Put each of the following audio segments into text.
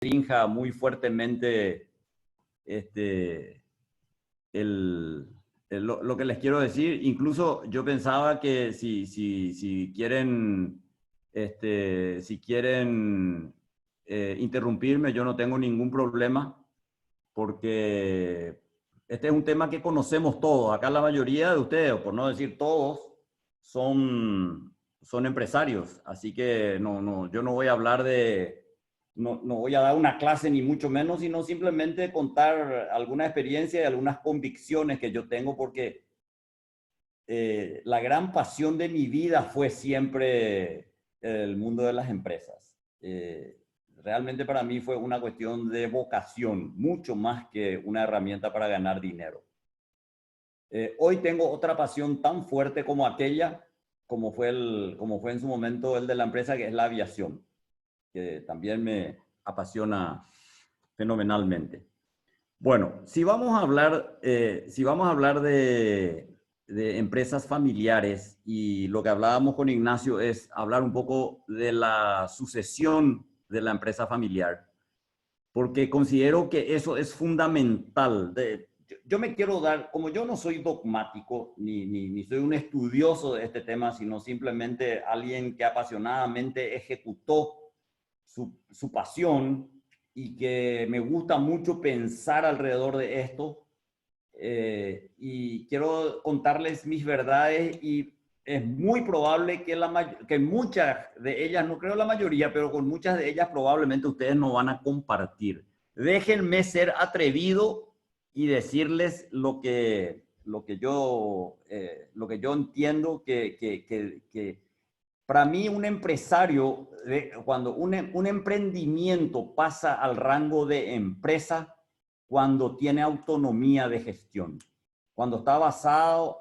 restrinja muy fuertemente lo que les quiero decir. Incluso yo pensaba que si quieren, si quieren interrumpirme, yo no tengo ningún problema, porque este es un tema que conocemos todos. Acá la mayoría de ustedes, o por no decir todos, son empresarios. Así que yo no voy a hablar no voy a dar una clase ni mucho menos, sino simplemente contar alguna experiencia y algunas convicciones que yo tengo, porque la gran pasión de mi vida fue siempre el mundo de las empresas. Realmente para mí fue una cuestión de vocación, mucho más que una herramienta para ganar dinero. Hoy tengo otra pasión tan fuerte como aquella, como fue en su momento el de la empresa, que es la aviación, que también me apasiona fenomenalmente. Bueno, si vamos a hablar de empresas familiares, y lo que hablábamos con Ignacio es hablar un poco de la sucesión de la empresa familiar, porque considero que eso es fundamental. Yo me quiero dar, como yo no soy dogmático, ni soy un estudioso de este tema, sino simplemente alguien que apasionadamente ejecutó su pasión, y que me gusta mucho pensar alrededor de esto, y quiero contarles mis verdades, y es muy probable que muchas de ellas, no creo la mayoría, pero con muchas de ellas probablemente ustedes no van a compartir. Déjenme ser atrevido y decirles lo que yo entiendo, que para mí un empresario, cuando un emprendimiento pasa al rango de empresa, cuando tiene autonomía de gestión, cuando está basado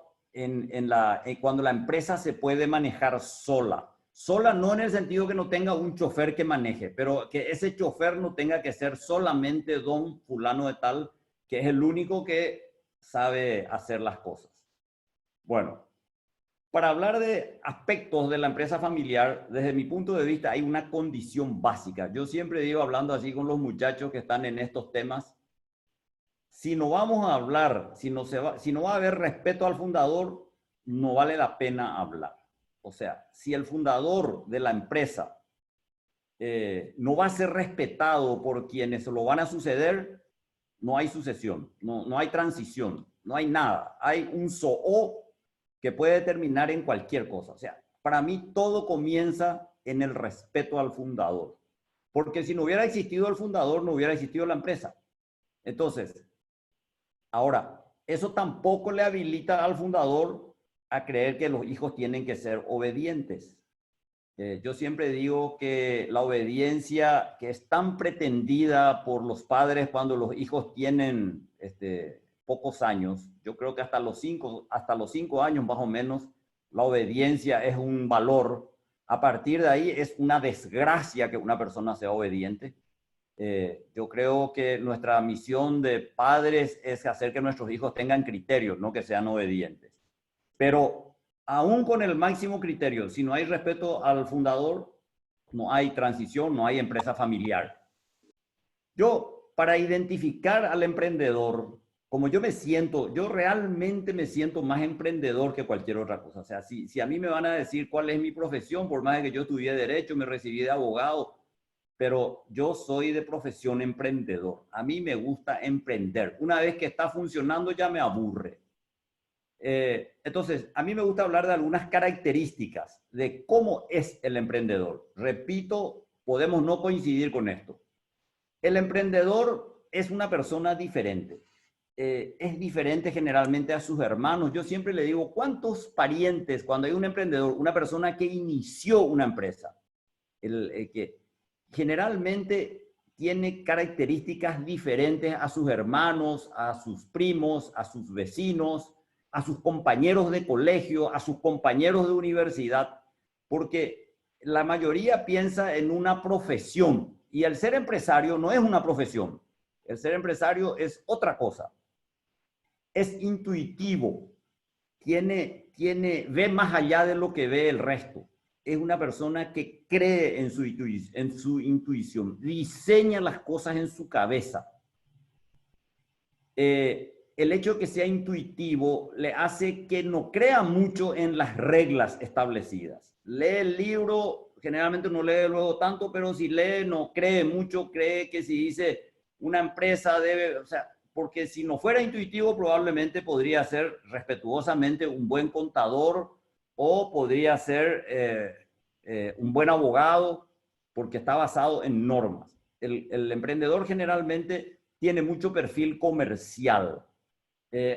cuando la empresa se puede manejar sola. Sola no en el sentido que no tenga un chofer que maneje, pero que ese chofer no tenga que ser solamente don fulano de tal, que es el único que sabe hacer las cosas. Bueno, para hablar de aspectos de la empresa familiar, desde mi punto de vista hay una condición básica. Yo siempre digo, hablando así con los muchachos que están en estos temas, si no vamos a hablar, si no va a haber respeto al fundador, no vale la pena hablar. O sea, si el fundador de la empresa no va a ser respetado por quienes lo van a suceder, no hay sucesión, no hay transición, no hay nada. Hay un SOO que puede terminar en cualquier cosa. O sea, para mí todo comienza en el respeto al fundador. Porque si no hubiera existido el fundador, no hubiera existido la empresa. Entonces, ahora, eso tampoco le habilita al fundador a creer que los hijos tienen que ser obedientes. Yo siempre digo que la obediencia que es tan pretendida por los padres cuando los hijos tienen pocos años, yo creo que hasta los 5 años más o menos, la obediencia es un valor. A partir de ahí es una desgracia que una persona sea obediente. Yo creo que nuestra misión de padres es hacer que nuestros hijos tengan criterios, no que sean obedientes. Pero aún con el máximo criterio, si no hay respeto al fundador, no hay transición, no hay empresa familiar. Yo, para identificar al emprendedor, como yo realmente me siento más emprendedor que cualquier otra cosa. O sea, si a mí me van a decir cuál es mi profesión, por más de que yo estudié Derecho, me recibí de abogado, pero yo soy de profesión emprendedor. A mí me gusta emprender. Una vez que está funcionando ya me aburre. Entonces, a mí me gusta hablar de algunas características de cómo es el emprendedor. Repito, podemos no coincidir con esto. El emprendedor es una persona diferente. Es diferente generalmente a sus hermanos. Yo siempre le digo, ¿cuántos parientes, cuando hay un emprendedor, una persona que inició una empresa, que generalmente tiene características diferentes a sus hermanos, a sus primos, a sus vecinos, a sus compañeros de colegio, a sus compañeros de universidad, porque la mayoría piensa en una profesión, y el ser empresario no es una profesión. El ser empresario es otra cosa. Es intuitivo, ve más allá de lo que ve el resto. es una persona que cree en su intuición, diseña las cosas en su cabeza. El hecho de que sea intuitivo le hace que no crea mucho en las reglas establecidas. Lee el libro, generalmente no lee luego tanto, pero si lee no cree mucho, cree que si dice una empresa debe, o sea, porque si no fuera intuitivo probablemente podría ser respetuosamente un buen contador o podría ser un buen abogado porque está basado en normas. El emprendedor generalmente tiene mucho perfil comercial.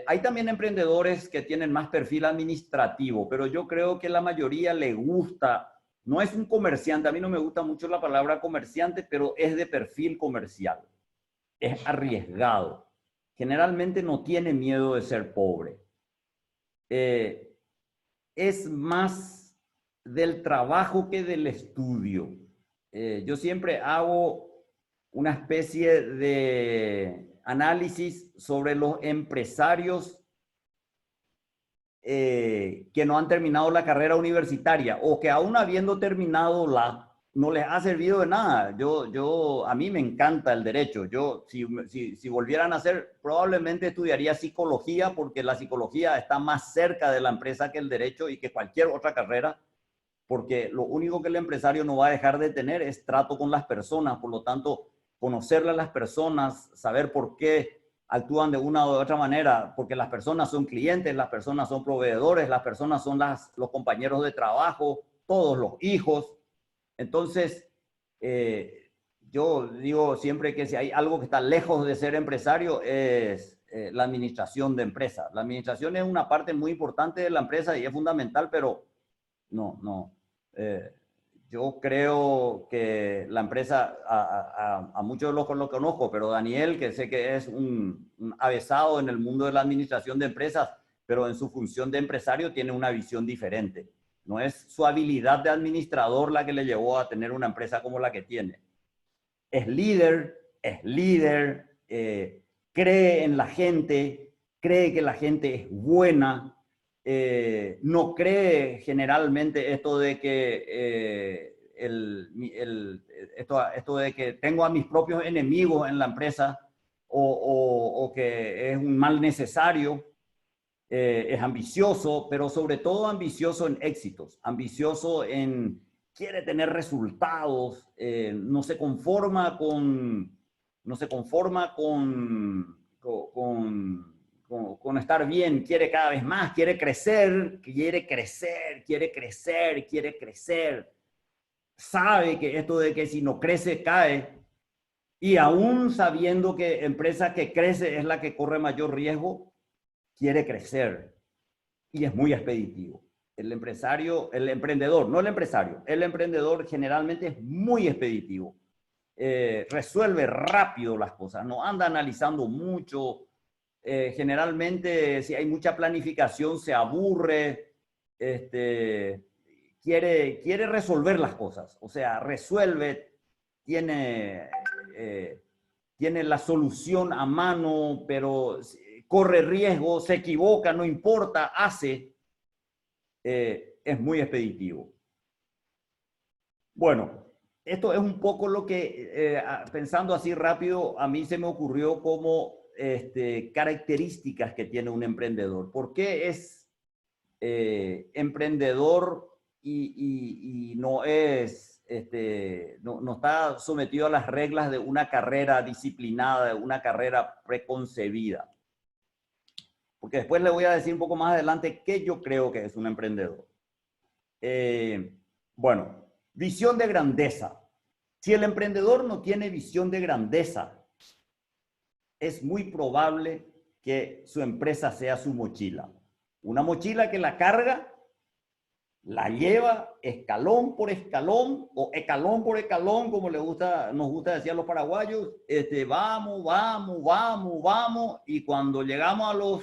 Hay también emprendedores que tienen más perfil administrativo, pero yo creo que la mayoría le gusta, no es un comerciante, a mí no me gusta mucho la palabra comerciante, pero es de perfil comercial, es arriesgado, generalmente no tiene miedo de ser pobre. Es más del trabajo que del estudio. Yo siempre hago una especie de análisis sobre los empresarios que no han terminado la carrera universitaria o que aún habiendo terminado no les ha servido de nada. A mí me encanta el derecho. Si volvieran a hacer, probablemente estudiaría psicología porque la psicología está más cerca de la empresa que el derecho y que cualquier otra carrera, porque lo único que el empresario no va a dejar de tener es trato con las personas. Por lo tanto, conocerle a las personas, saber por qué actúan de una u otra manera, porque las personas son clientes, las personas son proveedores, las personas son los compañeros de trabajo, todos los hijos. Entonces, yo digo siempre que si hay algo que está lejos de ser empresario es la administración de empresas. La administración es una parte muy importante de la empresa y es fundamental, pero no. Yo creo que la empresa, a muchos de los que lo conozco, pero Daniel, que sé que es un avesado en el mundo de la administración de empresas, pero en su función de empresario tiene una visión diferente. No es su habilidad de administrador la que le llevó a tener una empresa como la que tiene. Es líder, cree en la gente, cree que la gente es buena, no cree generalmente esto de que esto de que tengo a mis propios enemigos en la empresa o que es un mal necesario. Es ambicioso, pero sobre todo ambicioso en éxitos, ambicioso quiere tener resultados, no se conforma con estar bien, quiere cada vez más, quiere crecer, sabe que esto de que si no crece cae, y aún sabiendo que empresa que crece es la que corre mayor riesgo, quiere crecer y es muy expeditivo. El emprendedor, no el empresario, el emprendedor generalmente es muy expeditivo. Resuelve rápido las cosas, no anda analizando mucho. Generalmente, si hay mucha planificación, se aburre. Quiere resolver las cosas, o sea, resuelve, tiene la solución a mano, pero corre riesgo, se equivoca, no importa, hace, es muy expeditivo. Bueno, esto es un poco lo que, pensando así rápido, a mí se me ocurrió como características que tiene un emprendedor. ¿Por qué es emprendedor y no es, no está sometido a las reglas de una carrera disciplinada, de una carrera preconcebida? Porque después le voy a decir un poco más adelante qué yo creo que es un emprendedor. Bueno, visión de grandeza. Si el emprendedor no tiene visión de grandeza, es muy probable que su empresa sea su mochila. Una mochila que la carga, la lleva escalón por escalón o escalón por escalón, como nos gusta decir a los paraguayos. Vamos, y cuando llegamos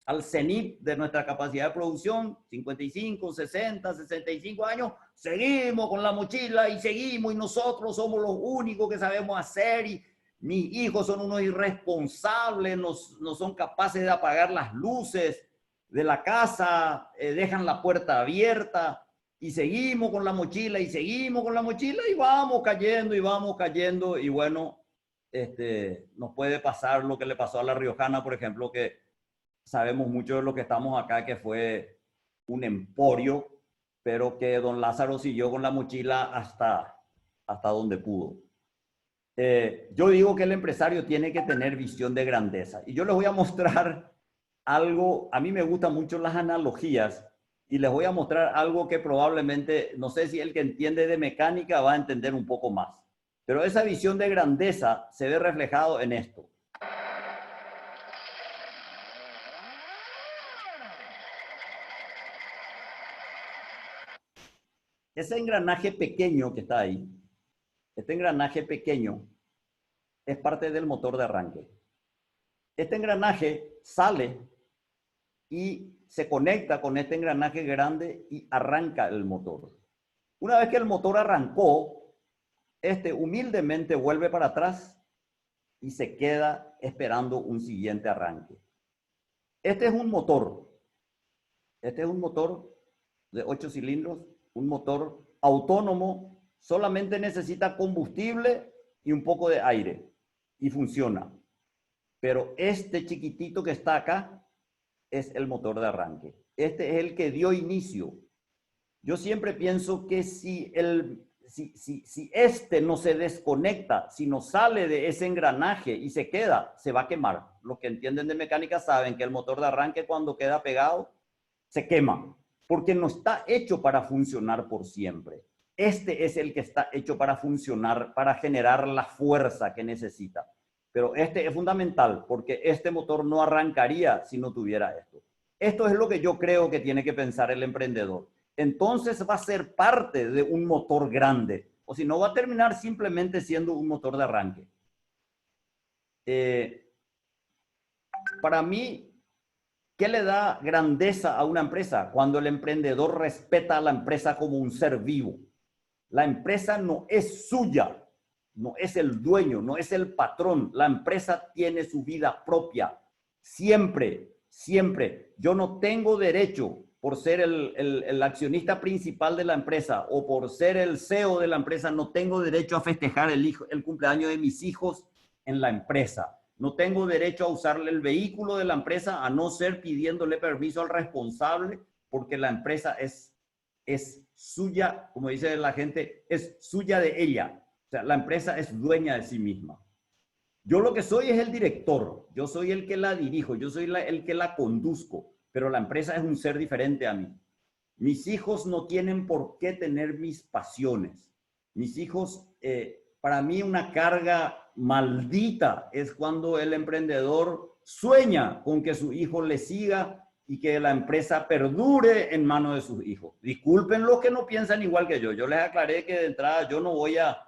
al cenit de nuestra capacidad de producción, 55, 60, 65 años, seguimos con la mochila y seguimos, y nosotros somos los únicos que sabemos hacer, y mis hijos son unos irresponsables, no son capaces de apagar las luces de la casa, dejan la puerta abierta. y seguimos con la mochila y seguimos con la mochila y vamos cayendo y vamos cayendo y bueno, nos puede pasar lo que le pasó a la Riojana, por ejemplo, que sabemos mucho de lo que estamos acá, que fue un emporio, pero que don Lázaro siguió con la mochila hasta donde pudo. Yo digo que el empresario tiene que tener visión de grandeza. Y yo les voy a mostrar algo, a mí me gustan mucho las analogías, y les voy a mostrar algo que probablemente, no sé si el que entiende de mecánica va a entender un poco más. Pero esa visión de grandeza se ve reflejado en esto. Ese engranaje pequeño que está ahí, este engranaje pequeño es parte del motor de arranque. Este engranaje sale y se conecta con este engranaje grande y arranca el motor. Una vez que el motor arrancó, humildemente vuelve para atrás y se queda esperando un siguiente arranque. Este es un motor. Este es un motor de 8 cilindros, un motor autónomo, solamente necesita combustible y un poco de aire y funciona. Pero este chiquitito que está acá es el motor de arranque. Este es el que dio inicio. Yo siempre pienso que si este no se desconecta, si no sale de ese engranaje y se queda, se va a quemar. Los que entienden de mecánica saben que el motor de arranque cuando queda pegado, se quema, porque no está hecho para funcionar por siempre. Este es el que está hecho para funcionar, para generar la fuerza que necesita. Pero este es fundamental, porque este motor no arrancaría si no tuviera esto. Esto es lo que yo creo que tiene que pensar el emprendedor. Entonces va a ser parte de un motor grande, o si no va a terminar simplemente siendo un motor de arranque. Para mí, ¿qué le da grandeza a una empresa? Cuando el emprendedor respeta a la empresa como un ser vivo. La empresa no es suya, no es el dueño, no es el patrón. La empresa tiene su vida propia. Siempre, siempre. Yo no tengo derecho, por ser el accionista principal de la empresa o por ser el CEO de la empresa, no tengo derecho a festejar el cumpleaños de mis hijos en la empresa. No tengo derecho a usarle el vehículo de la empresa a no ser pidiéndole permiso al responsable, porque la empresa es suya, como dice la gente, es suya de ella. O sea, la empresa es dueña de sí misma. Yo lo que soy es el director, yo soy el que la dirijo, yo soy el que la conduzco, pero la empresa es un ser diferente a mí. Mis hijos no tienen por qué tener mis pasiones. Mis hijos, para mí una carga maldita es cuando el emprendedor sueña con que su hijo le siga y que la empresa perdure en manos de sus hijos. Disculpen los que no piensan igual que yo. Yo les aclaré que de entrada yo no voy a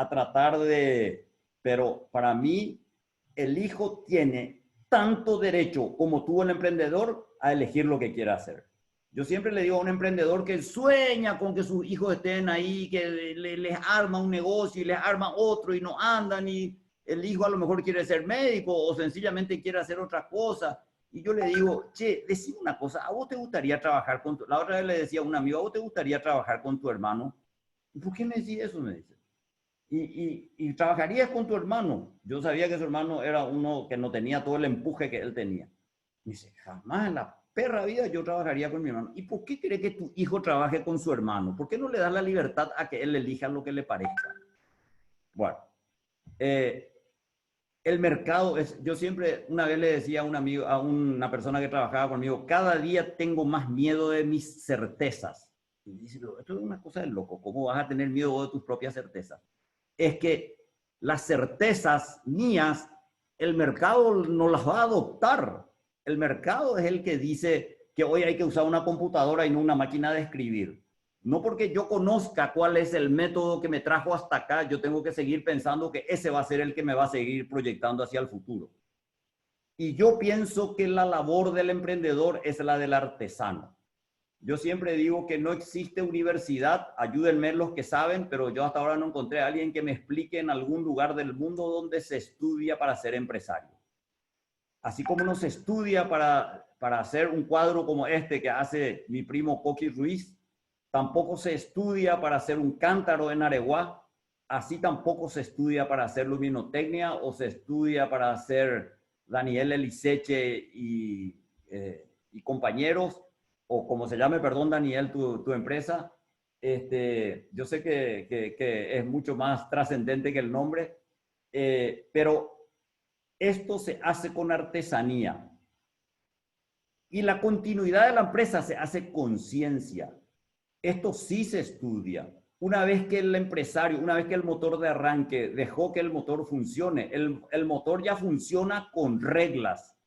tratar de... Pero para mí, el hijo tiene tanto derecho como tuvo el emprendedor a elegir lo que quiera hacer. Yo siempre le digo a un emprendedor que sueña con que sus hijos estén ahí, que les arma un negocio y les arma otro y no andan, y el hijo a lo mejor quiere ser médico o sencillamente quiere hacer otra cosa. Y yo le digo, che, decime una cosa, ¿a vos te gustaría trabajar con tu... La otra vez le decía a un amigo, ¿a vos te gustaría trabajar con tu hermano? ¿Y por qué me decís eso? Me dice. Y trabajarías con tu hermano. Yo sabía que su hermano era uno que no tenía todo el empuje que él tenía. Me dice, jamás en la perra vida yo trabajaría con mi hermano. ¿Y por qué cree que tu hijo trabaje con su hermano? ¿Por qué no le das la libertad a que él elija lo que le parezca? Bueno, el mercado es, yo siempre, una vez le decía a un amigo, a una persona que trabajaba conmigo, cada día tengo más miedo de mis certezas. Y dice, esto es una cosa de loco, ¿cómo vas a tener miedo de tus propias certezas? Es que las certezas mías, el mercado no las va a adoptar. El mercado es el que dice que hoy hay que usar una computadora y no una máquina de escribir. No porque yo conozca cuál es el método que me trajo hasta acá, yo tengo que seguir pensando que ese va a ser el que me va a seguir proyectando hacia el futuro. Y yo pienso que la labor del emprendedor es la del artesano. Yo siempre digo que no existe universidad, ayúdenme los que saben, pero yo hasta ahora no encontré a alguien que me explique en algún lugar del mundo donde se estudia para ser empresario. Así como no se estudia para hacer un cuadro como este que hace mi primo Coqui Ruiz, tampoco se estudia para hacer un cántaro en Areguá, así tampoco se estudia para hacer luminotecnia o se estudia para hacer Daniel Eliseche y compañeros, o como se llame, perdón, Daniel, tu empresa. Yo sé que es mucho más trascendente que el nombre, pero esto se hace con artesanía. Y la continuidad de la empresa se hace con ciencia. Esto sí se estudia. Una vez que el empresario, una vez que el motor de arranque dejó que el motor funcione, el motor ya funciona con reglas.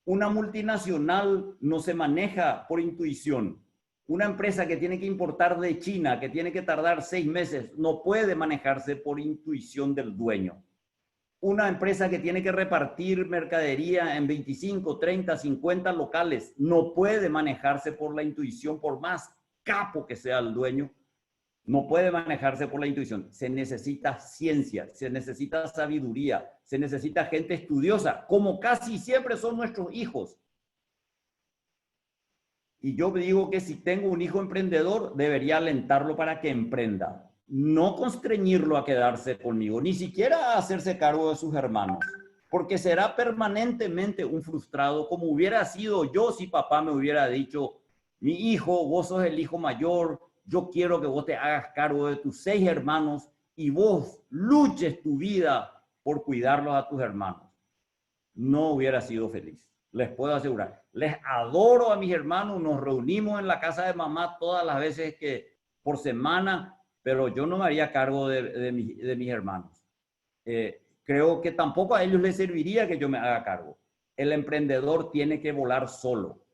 Una multinacional no se maneja por intuición. Una empresa que tiene que importar de China, que tiene que tardar 6 meses, no puede manejarse por intuición del dueño. Una empresa que tiene que repartir mercadería en 25, 30, 50 locales, no puede manejarse por la intuición, por más capo que sea el dueño, no puede manejarse por la intuición. Se necesita ciencia, se necesita sabiduría, se necesita gente estudiosa, como casi siempre son nuestros hijos. Y yo digo que si tengo un hijo emprendedor, debería alentarlo para que emprenda. No constreñirlo a quedarse conmigo, ni siquiera a hacerse cargo de sus hermanos, porque será permanentemente un frustrado, como hubiera sido yo si papá me hubiera dicho, mi hijo, vos sos el hijo mayor, yo quiero que vos te hagas cargo de tus 6 hermanos y vos luches tu vida por cuidarlos a tus hermanos. No hubiera sido feliz, les puedo asegurar. Les adoro a mis hermanos, nos reunimos en la casa de mamá todas las veces que por semana, pero yo no me haría cargo de mis hermanos. Creo que tampoco a ellos les serviría que yo me haga cargo. El emprendedor tiene que volar solo.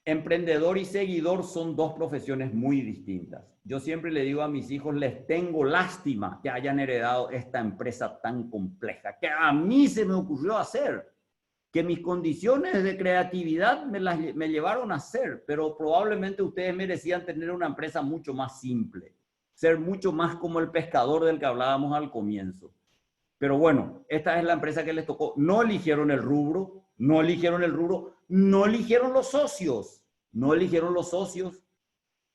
Emprendedor y seguidor son 2 profesiones muy distintas. Yo siempre le digo a mis hijos, les tengo lástima que hayan heredado esta empresa tan compleja, que a mí se me ocurrió hacer, que mis condiciones de creatividad me llevaron a hacer, pero probablemente ustedes merecían tener una empresa mucho más simple, ser mucho más como el pescador del que hablábamos al comienzo. Pero bueno, esta es la empresa que les tocó. No eligieron el rubro, no eligieron el rubro, no eligieron los socios, no eligieron los socios.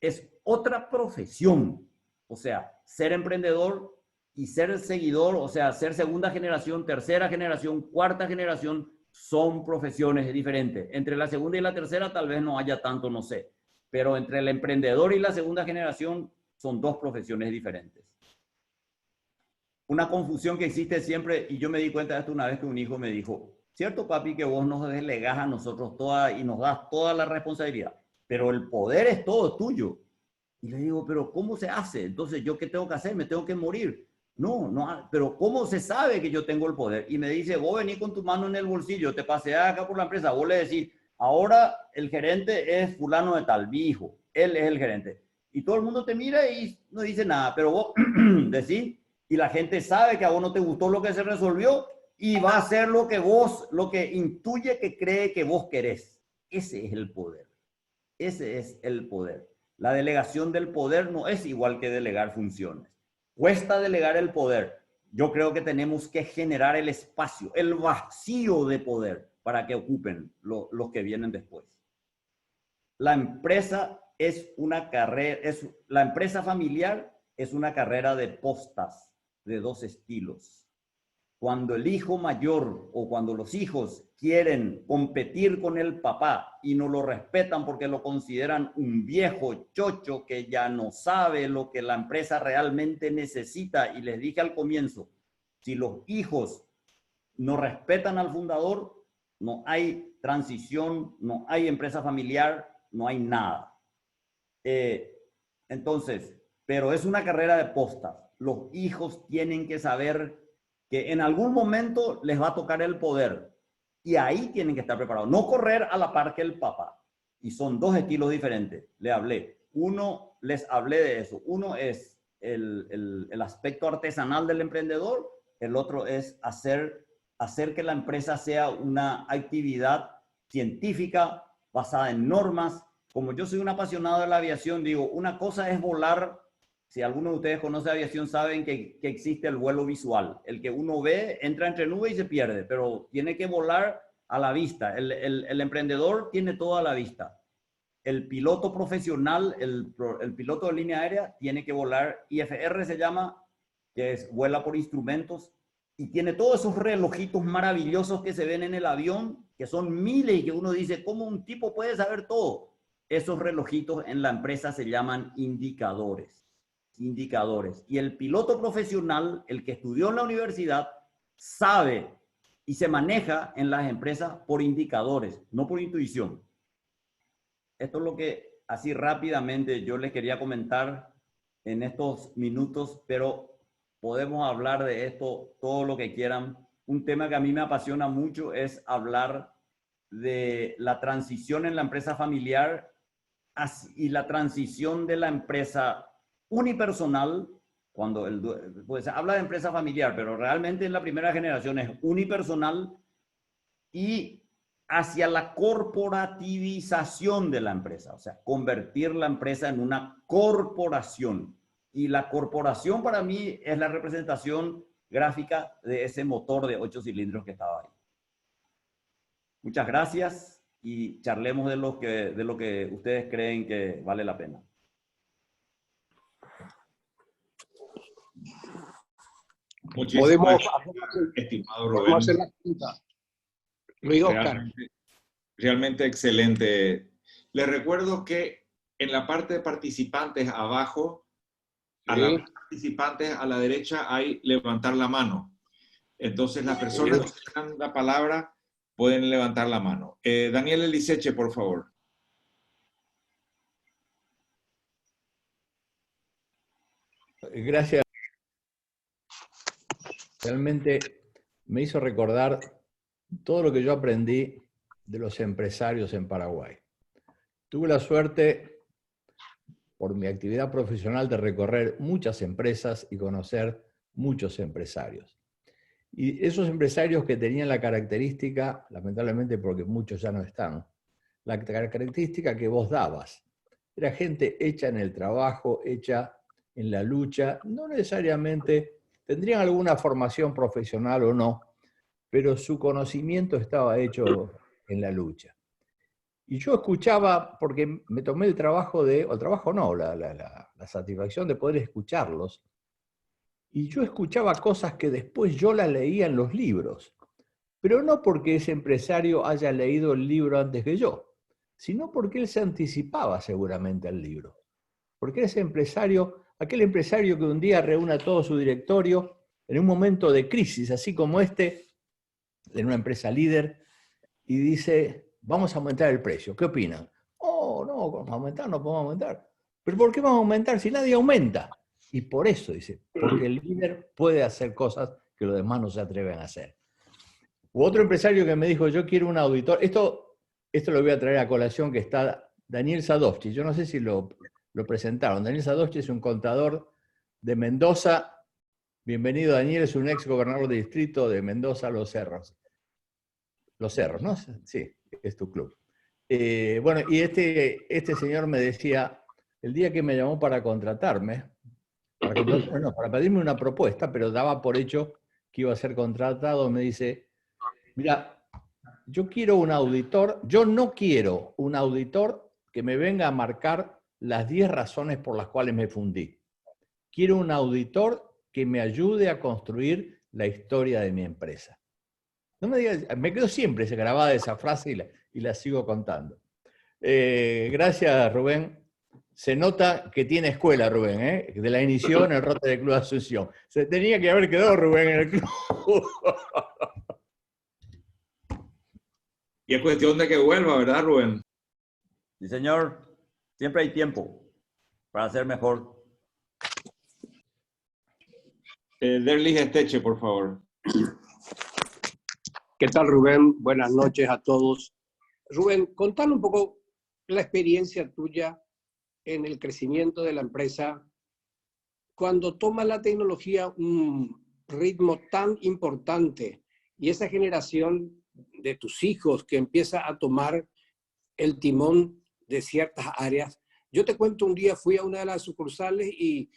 Es otra profesión. O sea, ser emprendedor y ser seguidor, o sea, ser segunda generación, tercera generación, cuarta generación, son profesiones diferentes. Entre la segunda y la tercera tal vez no haya tanto, no sé. Pero entre el emprendedor y la segunda generación son 2 profesiones diferentes. Una confusión que existe siempre, y yo me di cuenta de esto una vez que un hijo me dijo, cierto papi que vos nos delegás a nosotros toda y nos das toda la responsabilidad, pero el poder es todo tuyo. Y le digo, pero ¿cómo se hace? Entonces, ¿yo qué tengo que hacer? ¿Me tengo que morir? No, pero ¿cómo se sabe que yo tengo el poder? Y me dice, vos venís con tu mano en el bolsillo, te paseás acá por la empresa, vos le decís, ahora el gerente es fulano de tal, mi hijo, él es el gerente. Y todo el mundo te mira y no dice nada, pero vos decís, y la gente sabe que a vos no te gustó lo que se resolvió y va a hacer lo que intuye que cree que vos querés. Ese es el poder. Ese es el poder. La delegación del poder no es igual que delegar funciones. Cuesta delegar el poder. Yo creo que tenemos que generar el espacio, el vacío de poder para que ocupen los que vienen después. La empresa es una carrera, la empresa familiar es una carrera de postas de 2 estilos. Cuando el hijo mayor o cuando los hijos quieren competir con el papá y no lo respetan porque lo consideran un viejo chocho que ya no sabe lo que la empresa realmente necesita, y les dije al comienzo, si los hijos no respetan al fundador, no hay transición, no hay empresa familiar, no hay nada. Entonces, pero es una carrera de postas. Los hijos tienen que saber que en algún momento les va a tocar el poder y ahí tienen que estar preparados. No correr a la par que el papá. Y son 2 estilos diferentes. Les hablé de eso. Uno es el aspecto artesanal del emprendedor. El otro es hacer que la empresa sea una actividad científica basada en normas. Como yo soy un apasionado de la aviación, digo, una cosa es volar. Si alguno de ustedes conoce aviación, saben que existe el vuelo visual. El que uno ve, entra entre nubes y se pierde, pero tiene que volar a la vista. El emprendedor tiene todo a la vista. el piloto profesional, el piloto de línea aérea, tiene que volar IFR, se llama, que es vuela por instrumentos, y tiene todos esos relojitos maravillosos que se ven en el avión, que son miles, y que uno dice, ¿cómo un tipo puede saber todo? Esos relojitos en la empresa se llaman indicadores. Indicadores. Y el piloto profesional, el que estudió en la universidad, sabe y se maneja en las empresas por indicadores, no por intuición. Esto es lo que así rápidamente yo les quería comentar en estos minutos, pero podemos hablar de esto todo lo que quieran. Un tema que a mí me apasiona mucho es hablar de la transición en la empresa familiar y la transición de la empresa unipersonal, cuando pues habla de empresa familiar, pero realmente en la primera generación es unipersonal, y hacia la corporativización de la empresa, o sea, convertir la empresa en una corporación. Y la corporación para mí es la representación gráfica de ese motor de 8 cilindros que estaba ahí. Muchas gracias y charlemos de lo que ustedes creen que vale la pena. Muchísimas gracias, estimado Rubén. Podemos hacer la pregunta. Luis Oscar. Realmente excelente. Les recuerdo que en la parte de participantes abajo, a los participantes a la derecha hay levantar la mano. Entonces las personas que tengan la palabra pueden levantar la mano. Daniel Eliseche, por favor. Gracias. Realmente me hizo recordar todo lo que yo aprendí de los empresarios en Paraguay. Tuve la suerte, por mi actividad profesional, de recorrer muchas empresas y conocer muchos empresarios. Y esos empresarios que tenían la característica, lamentablemente porque muchos ya no están, la característica que vos dabas. Era gente hecha en el trabajo, hecha en la lucha, no necesariamente tendrían alguna formación profesional o no, pero su conocimiento estaba hecho en la lucha. Y yo escuchaba, porque me tomé el trabajo la satisfacción de poder escucharlos, y yo escuchaba cosas que después yo las leía en los libros, pero no porque ese empresario haya leído el libro antes que yo, sino porque él se anticipaba seguramente al libro. Porque ese empresario, aquel empresario que un día reúne a todo su directorio en un momento de crisis, así como este, en una empresa líder, y dice, vamos a aumentar el precio, ¿qué opinan? Oh, no, vamos a aumentar, no podemos aumentar. ¿Pero por qué vamos a aumentar si nadie aumenta? Y por eso, dice, porque el líder puede hacer cosas que los demás no se atreven a hacer. Hubo otro empresario que me dijo, yo quiero un auditor, esto lo voy a traer a colación, que está Daniel Sadovsky, yo no sé si lo presentaron. Daniel Sadovsky es un contador de Mendoza. Bienvenido, Daniel, es un ex gobernador de distrito de Mendoza, Los Cerros. Los Cerros, ¿no? Sí, es tu club. Bueno, y este señor me decía, el día que me llamó para contratarme, para pedirme una propuesta, pero daba por hecho que iba a ser contratado, me dice, mira, yo quiero un auditor, yo no quiero un auditor que me venga a marcar las 10 razones por las cuales me fundí. Quiero un auditor que me ayude a construir la historia de mi empresa. No me digas, me quedo siempre grabada esa frase y la sigo contando. Gracias, Rubén. Se nota que tiene escuela, Rubén, ¿eh? De la inició en el Rotary Club de Asunción. Se tenía que haber quedado Rubén en el club. Y es cuestión de que vuelva, ¿verdad, Rubén? Sí, señor. Siempre hay tiempo para hacer mejor. Derlis Esteche, por favor. ¿Qué tal, Rubén? Buenas noches a todos. Rubén, contale un poco la experiencia tuya en el crecimiento de la empresa cuando toma la tecnología un ritmo tan importante y esa generación de tus hijos que empieza a tomar el timón de ciertas áreas. Yo te cuento, un día fui a una de las sucursales y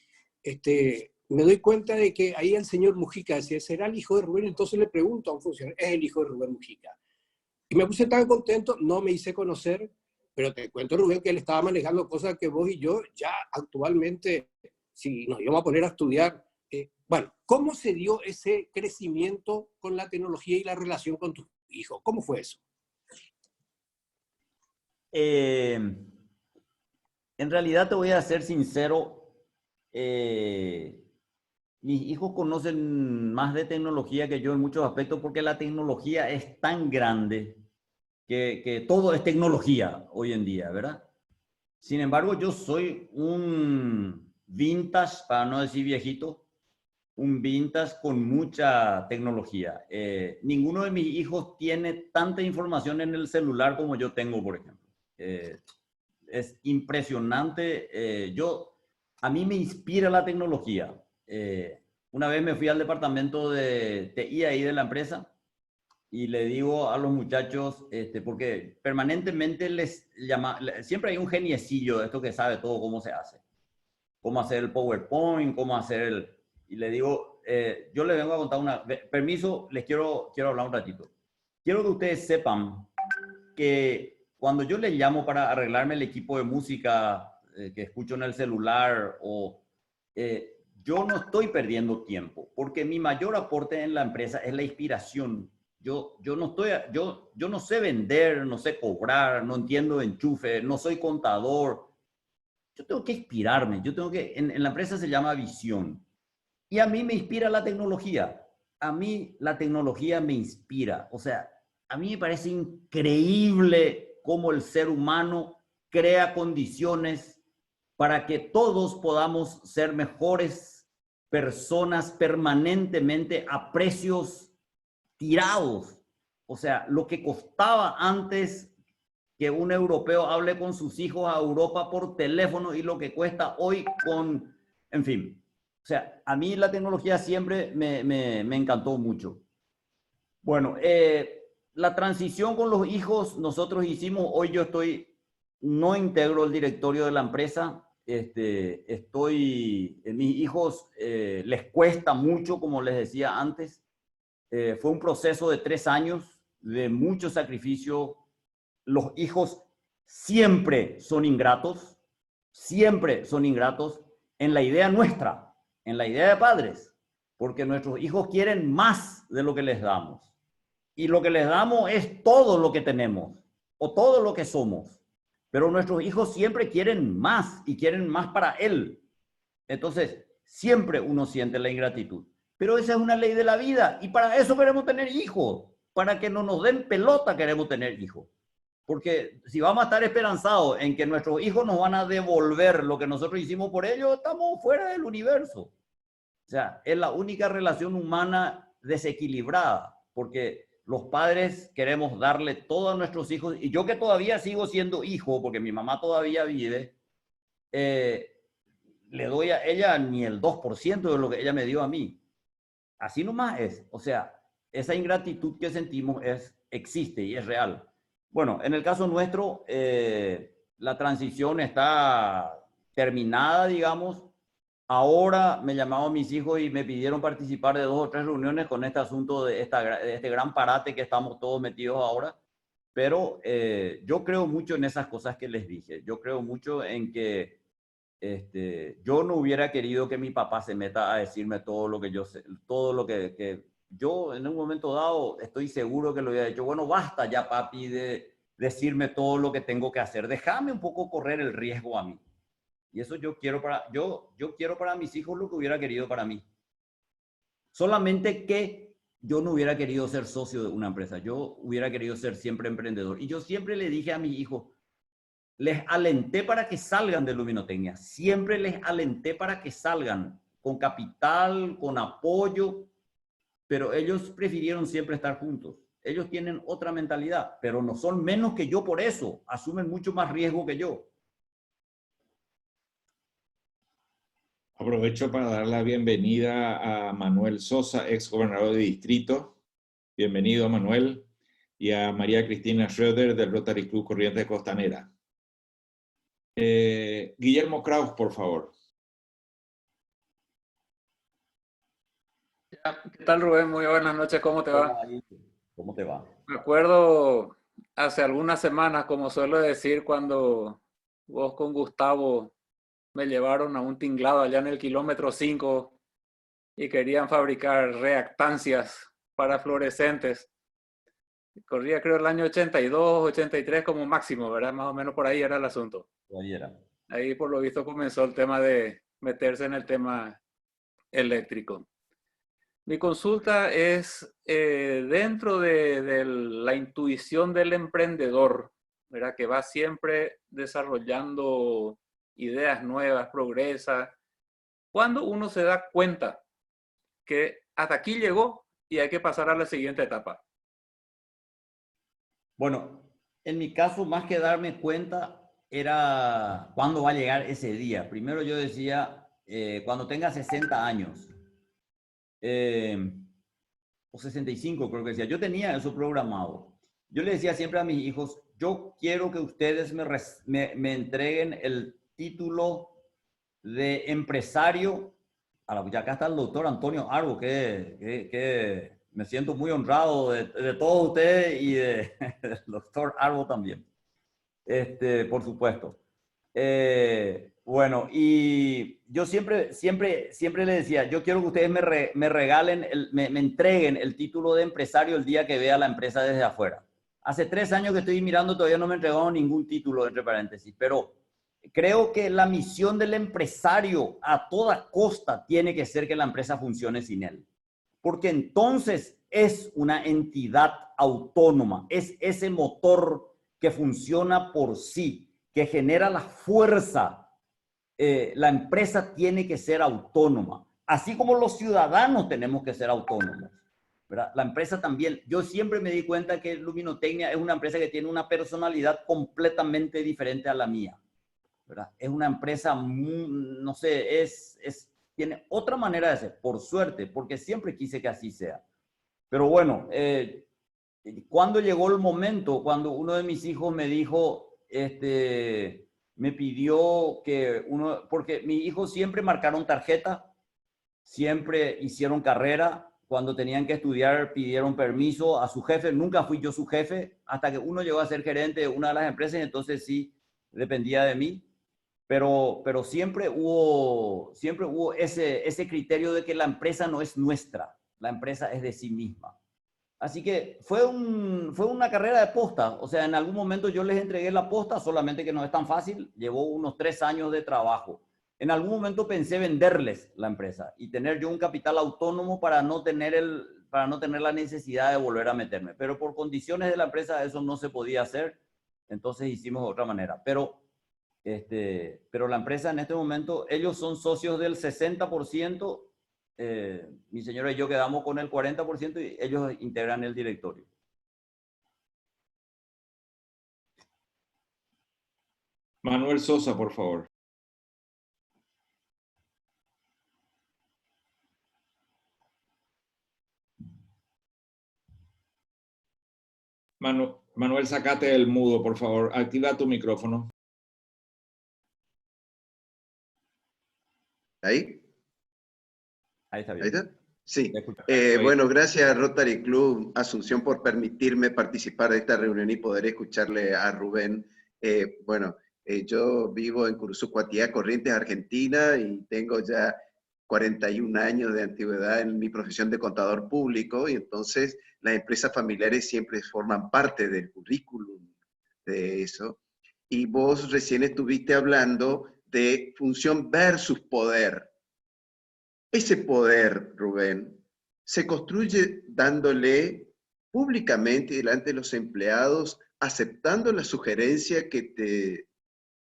me doy cuenta de que ahí el señor Mujica decía, ¿será el hijo de Rubén? Entonces le pregunto a un funcionario, es el hijo de Rubén Mujica. Y me puse tan contento, no me hice conocer, pero te cuento, Rubén, que él estaba manejando cosas que vos y yo ya actualmente, si nos íbamos a poner a estudiar, bueno, ¿cómo se dio ese crecimiento con la tecnología y la relación con tus hijos? ¿Cómo fue eso? En realidad te voy a ser sincero, mis hijos conocen más de tecnología que yo en muchos aspectos porque la tecnología es tan grande que todo es tecnología hoy en día, ¿verdad? Sin embargo, yo soy un vintage, para no decir viejito, un vintage con mucha tecnología. Ninguno de mis hijos tiene tanta información en el celular como yo tengo, por ejemplo. Es impresionante. A mí me inspira la tecnología. Una vez me fui al departamento de TI ahí de la empresa y le digo a los muchachos, porque permanentemente les llama, siempre hay un geniecillo de esto que sabe todo cómo se hace, cómo hacer el PowerPoint, cómo hacer el... Y le digo, yo les vengo a contar una... Permiso, les quiero hablar un ratito. Quiero que ustedes sepan que cuando yo les llamo para arreglarme el equipo de música que escucho en el celular yo no estoy perdiendo tiempo, porque mi mayor aporte en la empresa es la inspiración. Yo no sé vender, no sé cobrar, no entiendo de enchufe, no soy contador. Yo tengo que inspirarme, en la empresa se llama visión. Y a mí me inspira la tecnología. A mí la tecnología me inspira. O sea, a mí me parece increíble cómo el ser humano crea condiciones para que todos podamos ser mejores personas permanentemente a precios tirados. O sea, lo que costaba antes que un europeo hable con sus hijos a Europa por teléfono y lo que cuesta hoy en fin. O sea, a mí la tecnología siempre me encantó mucho. Bueno, la transición con los hijos nosotros hicimos, hoy no integro el directorio de la empresa, mis hijos les cuesta mucho, como les decía antes. Fue un proceso de 3 años de mucho sacrificio. Los hijos siempre son ingratos en la idea nuestra, en la idea de padres, porque nuestros hijos quieren más de lo que les damos. Y lo que les damos es todo lo que tenemos o todo lo que somos. Pero nuestros hijos siempre quieren más y quieren más para él. Entonces, siempre uno siente la ingratitud. Pero esa es una ley de la vida y para eso queremos tener hijos. Para que no nos den pelota queremos tener hijos. Porque si vamos a estar esperanzados en que nuestros hijos nos van a devolver lo que nosotros hicimos por ellos, estamos fuera del universo. O sea, es la única relación humana desequilibrada, porque los padres queremos darle todo a nuestros hijos, y yo que todavía sigo siendo hijo, porque mi mamá todavía vive, le doy a ella ni el 2% de lo que ella me dio a mí. Así nomás es. O sea, esa ingratitud que sentimos existe y es real. Bueno, en el caso nuestro, la transición está terminada, digamos. Ahora me llamaron mis hijos y me pidieron participar de 2 o 3 reuniones con este asunto de este gran parate que estamos todos metidos ahora. Pero yo creo mucho en esas cosas que les dije. Yo creo mucho en que yo no hubiera querido que mi papá se meta a decirme todo lo que yo sé, todo lo que yo en un momento dado estoy seguro que lo hubiera dicho. Bueno, basta ya, papi, de decirme todo lo que tengo que hacer. Déjame un poco correr el riesgo a mí. Y eso yo quiero para mis hijos lo que hubiera querido para mí. Solamente que yo no hubiera querido ser socio de una empresa. Yo hubiera querido ser siempre emprendedor. Y yo siempre le dije a mis hijos, les alenté para que salgan de luminotecnia. Siempre les alenté para que salgan con capital, con apoyo, pero ellos prefirieron siempre estar juntos. Ellos tienen otra mentalidad, pero no son menos que yo por eso. Asumen mucho más riesgo que yo. Aprovecho para dar la bienvenida a Manuel Sosa, ex gobernador de distrito. Bienvenido, Manuel. Y a María Cristina Schroeder del Rotary Club Corrientes Costanera. Guillermo Kraus, por favor. ¿Qué tal, Rubén? Muy buenas noches, ¿cómo te va? ¿Cómo te va? Me acuerdo hace algunas semanas, como suelo decir, cuando vos con Gustavo me llevaron a un tinglado allá en el kilómetro 5 y querían fabricar reactancias para fluorescentes. Corría creo el año 82, 83 como máximo, ¿verdad? Más o menos por ahí era el asunto. Ahí era. Ahí por lo visto comenzó el tema de meterse en el tema eléctrico. Mi consulta es dentro de la intuición del emprendedor, ¿verdad? Que va siempre desarrollando ideas nuevas, progresa. ¿Cuándo uno se da cuenta que hasta aquí llegó y hay que pasar a la siguiente etapa? Bueno, en mi caso, más que darme cuenta, era cuándo va a llegar ese día. Primero yo decía, cuando tenga 60 años, o 65 creo que decía, yo tenía eso programado. Yo le decía siempre a mis hijos, yo quiero que ustedes me entreguen el título de empresario. Ya acá está el doctor Antonio Arbo, que me siento muy honrado de todos ustedes y del doctor Arbo también, por supuesto. Bueno, y yo siempre le decía, yo quiero que ustedes me regalen, me entreguen el título de empresario el día que vea la empresa desde afuera. Hace 3 años que estoy mirando, todavía no me entregaron ningún título, entre paréntesis, pero creo que la misión del empresario a toda costa tiene que ser que la empresa funcione sin él. Porque entonces es una entidad autónoma, es ese motor que funciona por sí, que genera la fuerza. La empresa tiene que ser autónoma, así como los ciudadanos tenemos que ser autónomos, ¿verdad? La empresa también. Yo siempre me di cuenta que Luminotecnia es una empresa que tiene una personalidad completamente diferente a la mía, ¿verdad? Es una empresa, no sé, tiene otra manera de ser, por suerte, porque siempre quise que así sea. Pero bueno, cuando llegó el momento, cuando uno de mis hijos me dijo, me pidió que porque mis hijos siempre marcaron tarjeta, siempre hicieron carrera, cuando tenían que estudiar pidieron permiso a su jefe, nunca fui yo su jefe, hasta que uno llegó a ser gerente de una de las empresas y entonces sí dependía de mí. Pero siempre hubo ese criterio de que la empresa no es nuestra, la empresa es de sí misma. Así que fue una carrera de posta. O sea, en algún momento yo les entregué la posta, solamente que no es tan fácil. Llevó unos 3 años de trabajo. En algún momento pensé venderles la empresa y tener yo un capital autónomo para no tener la necesidad de volver a meterme. Pero por condiciones de la empresa eso no se podía hacer. Entonces hicimos de otra manera. Pero la empresa en este momento, ellos son socios del 60%, mi señora y yo quedamos con el 40% y ellos integran el directorio. Manuel Sosa, por favor. Manuel, sacate del mudo, por favor. Activa tu micrófono. ¿Ahí? Ahí está bien. ¿Ahí está? Sí. Ahí. Bueno, gracias Rotary Club Asunción por permitirme participar de esta reunión y poder escucharle a Rubén. Yo vivo en Curuzucuatiá, Corrientes, Argentina, y tengo ya 41 años de antigüedad en mi profesión de contador público, y entonces las empresas familiares siempre forman parte del currículum de eso. Y vos recién estuviste hablando de función versus poder. Ese poder, Rubén, se construye dándole públicamente delante de los empleados, aceptando la sugerencia que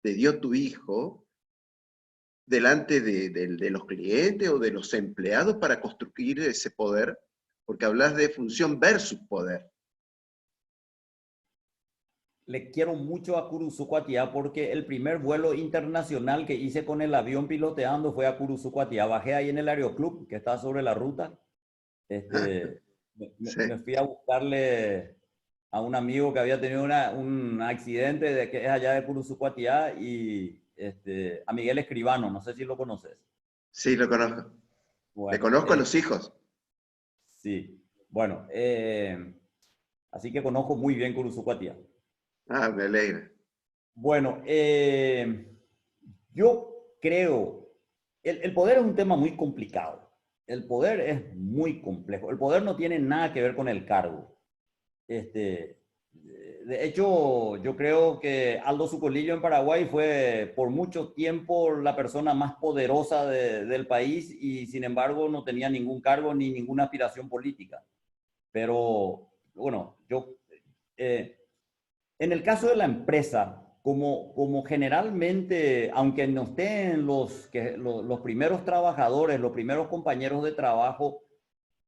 te dio tu hijo delante de los clientes o de los empleados para construir ese poder, porque hablas de función versus poder. Le quiero mucho a Curuzucuatiá porque el primer vuelo internacional que hice con el avión piloteando fue a Curuzucuatiá. Bajé ahí en el Aeroclub, que está sobre la ruta. Me fui a buscarle a un amigo que había tenido un accidente que es allá de Curuzucuatiá y a Miguel Escribano, no sé si lo conoces. Sí, lo conozco. Bueno, Le conozco a los hijos. Sí, bueno, así que conozco muy bien Curuzucuatiá. Ah, me alegra. Bueno, yo creo, el poder es un tema muy complicado. El poder es muy complejo. El poder no tiene nada que ver con el cargo. De hecho, yo creo que Aldo Sucolillo en Paraguay fue por mucho tiempo la persona más poderosa del país y sin embargo no tenía ningún cargo ni ninguna aspiración política. Pero bueno, en el caso de la empresa, como generalmente, aunque no estén los primeros trabajadores, los primeros compañeros de trabajo,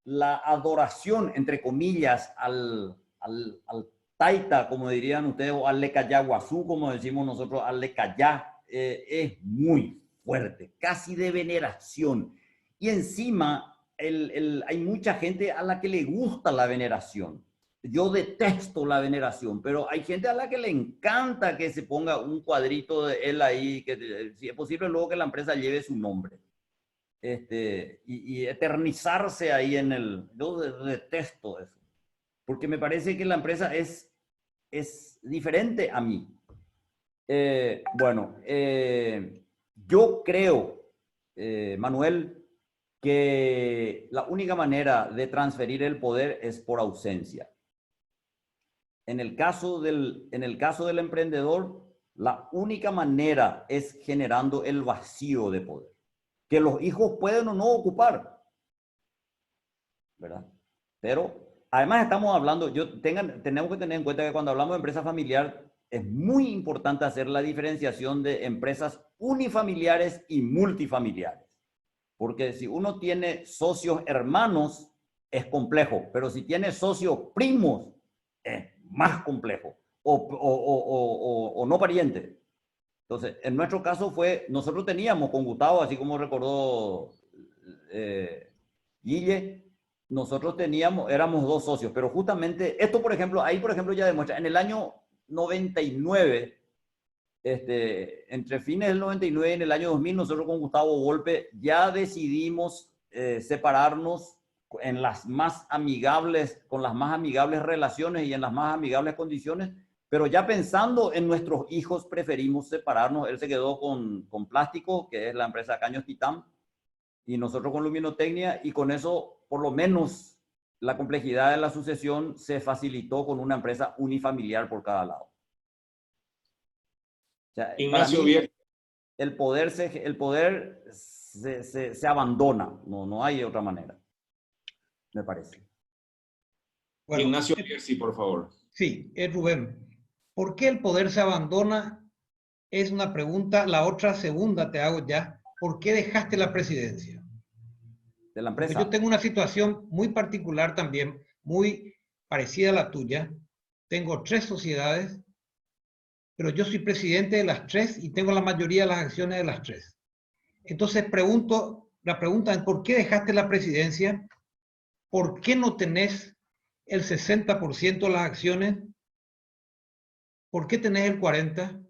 la adoración, entre comillas, al taita, como dirían ustedes, o al lecayaguazú, como decimos nosotros, al lecayá, es muy fuerte, casi de veneración. Y encima hay mucha gente a la que le gusta la veneración. Yo detesto la veneración, pero hay gente a la que le encanta que se ponga un cuadrito de él ahí, que si es posible luego que la empresa lleve su nombre. Y eternizarse ahí en el... Yo detesto eso, porque me parece que la empresa es diferente a mí. Yo creo, Manuel, que la única manera de transferir el poder es por ausencia. En el caso del emprendedor, la única manera es generando el vacío de poder, que los hijos pueden o no ocupar, ¿verdad? Pero además estamos hablando, tenemos que tener en cuenta que cuando hablamos de empresa familiar, es muy importante hacer la diferenciación de empresas unifamiliares y multifamiliares. Porque si uno tiene socios hermanos, es complejo, pero si tiene socios primos, es más complejo, o no parientes. Entonces, en nuestro caso nosotros teníamos con Gustavo, así como recordó Guille, nosotros éramos dos socios, pero justamente esto, por ejemplo, ya demuestra, en el año 99, entre fines del 99 y en el año 2000, nosotros con Gustavo Volpe ya decidimos separarnos con las más amigables relaciones y en las más amigables condiciones, pero ya pensando en nuestros hijos preferimos separarnos. Él se quedó con Plástico, que es la empresa Caños Titán, y nosotros con Luminotecnia, y con eso por lo menos la complejidad de la sucesión se facilitó con una empresa unifamiliar por cada lado. O sea, Ignacio, mí, el poder se abandona, no hay otra manera, me parece. Bueno, Ignacio Bierzi, por favor. Sí, es Rubén. ¿Por qué el poder se abandona? Es una pregunta. La otra segunda te hago ya. ¿Por qué dejaste la presidencia? De la empresa. Porque yo tengo una situación muy particular también, muy parecida a la tuya. Tengo 3 sociedades, pero yo soy presidente de las 3 y tengo la mayoría de las acciones de las 3. Entonces la pregunta es, ¿por qué dejaste la presidencia? ¿Por qué no tenés el 60% de las acciones? ¿Por qué tenés el 40%?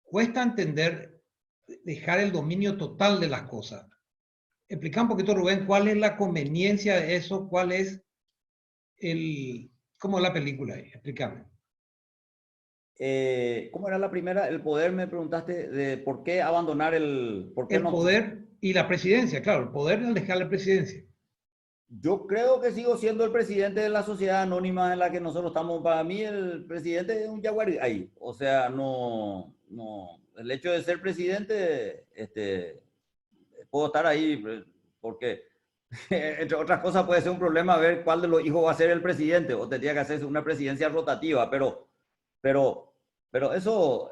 Cuesta entender dejar el dominio total de las cosas. Explica un poquito, Rubén, cuál es la conveniencia de eso, cuál es cómo es la película ahí. Explícame. ¿Cómo era la primera? El poder, me preguntaste de por qué abandonar el poder y la presidencia, claro, el poder al dejar la presidencia. Yo creo que sigo siendo el presidente de la sociedad anónima en la que nosotros estamos. Para mí el presidente es un jaguar ahí. O sea, no, el hecho de ser presidente, puedo estar ahí porque, entre otras cosas, puede ser un problema ver cuál de los hijos va a ser el presidente o tendría que hacerse una presidencia rotativa, pero eso,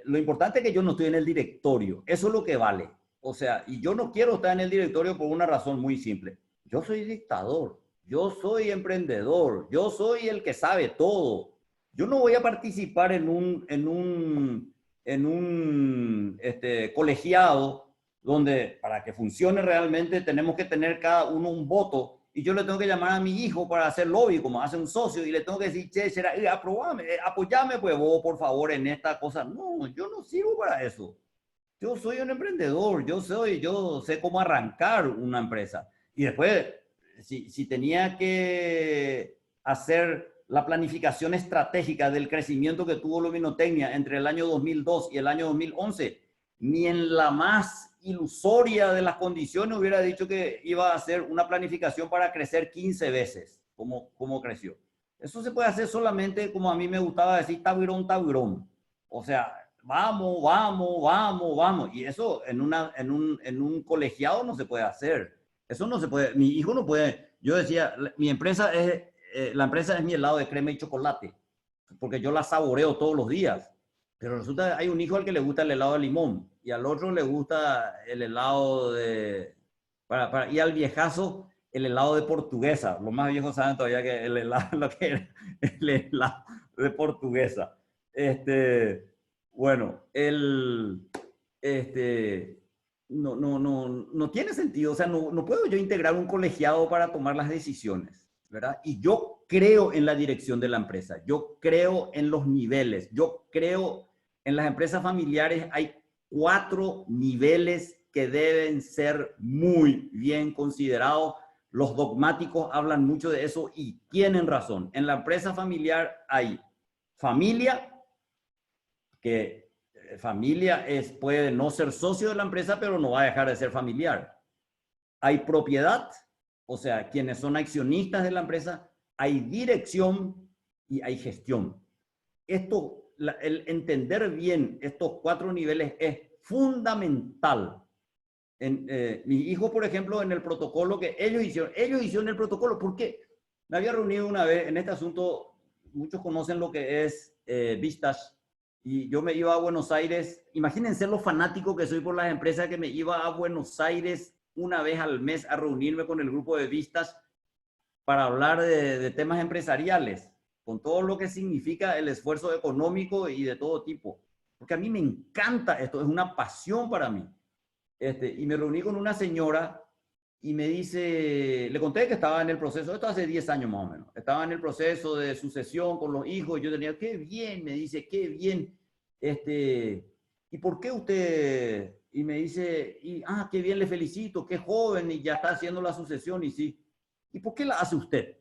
lo importante es que yo no estoy en el directorio. Eso es lo que vale. O sea, y yo no quiero estar en el directorio por una razón muy simple. Yo soy dictador, yo soy emprendedor, yo soy el que sabe todo. Yo no voy a participar en un colegiado donde para que funcione realmente tenemos que tener cada uno un voto y yo le tengo que llamar a mi hijo para hacer lobby como hace un socio y le tengo que decir, che, apoyame pues vos por favor en esta cosa. No, yo no sirvo para eso. Yo soy un emprendedor, yo sé cómo arrancar una empresa. Y después, si tenía que hacer la planificación estratégica del crecimiento que tuvo Luminotecnia entre el año 2002 y el año 2011, ni en la más ilusoria de las condiciones hubiera dicho que iba a hacer una planificación para crecer 15 veces, como creció. Eso se puede hacer solamente, como a mí me gustaba decir, tabirón, tabirón. O sea, vamos, vamos, vamos, vamos. Y eso en un colegiado no se puede hacer. Eso no se puede. Mi hijo no puede. Yo decía, mi empresa es... la empresa es mi helado de crema y chocolate, porque yo la saboreo todos los días. Pero resulta que hay un hijo al que le gusta el helado de limón y al otro le gusta el helado de... y al viejazo el helado de portuguesa. Los más viejos saben todavía que el helado, lo que era el helado de portuguesa. Bueno, no tiene sentido. O sea, no puedo yo integrar un colegiado para tomar las decisiones, ¿verdad? Y yo creo en la dirección de la empresa, yo creo en los niveles, yo creo en las empresas familiares. Hay 4 niveles que deben ser muy bien considerados. Los dogmáticos hablan mucho de eso y tienen razón. En la empresa familiar hay familia, que familia puede no ser socio de la empresa, pero no va a dejar de ser familiar. Hay propiedad, o sea, quienes son accionistas de la empresa. Hay dirección y hay gestión. El entender bien estos 4 niveles es fundamental. Mi hijo, por ejemplo, en el protocolo que ellos hicieron el protocolo, porque me había reunido una vez en este asunto. Muchos conocen lo que es Vistas, y yo me iba a Buenos Aires. Imagínense lo fanático que soy por las empresas, que me iba a Buenos Aires una vez al mes a reunirme con el grupo de Vistas para hablar de temas empresariales, con todo lo que significa el esfuerzo económico y de todo tipo. Porque a mí me encanta esto, es una pasión para mí. Y me reuní con una señora y me dice, le conté que estaba en el proceso, esto hace 10 años más o menos, estaba en el proceso de sucesión con los hijos. Yo tenía, qué bien, me dice, qué bien. ¿Y por qué usted? Y me dice, qué bien, le felicito, qué joven y ya está haciendo la sucesión. Y sí, ¿y por qué la hace usted?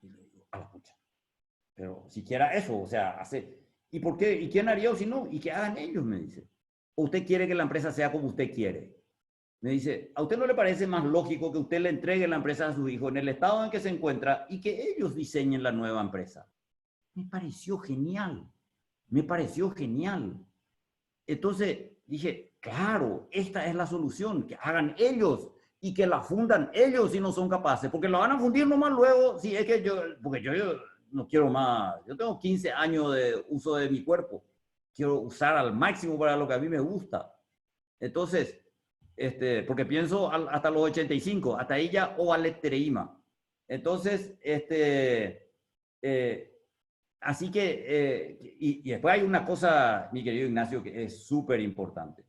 Y le digo, a la pucha, pero siquiera eso, o sea, hace. ¿Y por qué? ¿Y quién haría o si no? Y que hagan ellos, me dice. ¿O usted quiere que la empresa sea como usted quiere? Me dice, ¿a usted no le parece más lógico que usted le entregue la empresa a sus hijos en el estado en que se encuentra y que ellos diseñen la nueva empresa? Me pareció genial. Me pareció genial. Entonces dije, claro, esta es la solución, que hagan ellos y que la fundan ellos si no son capaces, porque la van a fundir nomás luego, si es que porque yo no quiero más. Yo tengo 15 años de uso de mi cuerpo. Quiero usar al máximo para lo que a mí me gusta. Entonces, porque pienso hasta los 85, hasta ahí ya o aletreíma. Entonces, así que, y después hay una cosa, mi querido Ignacio, que es súper importante.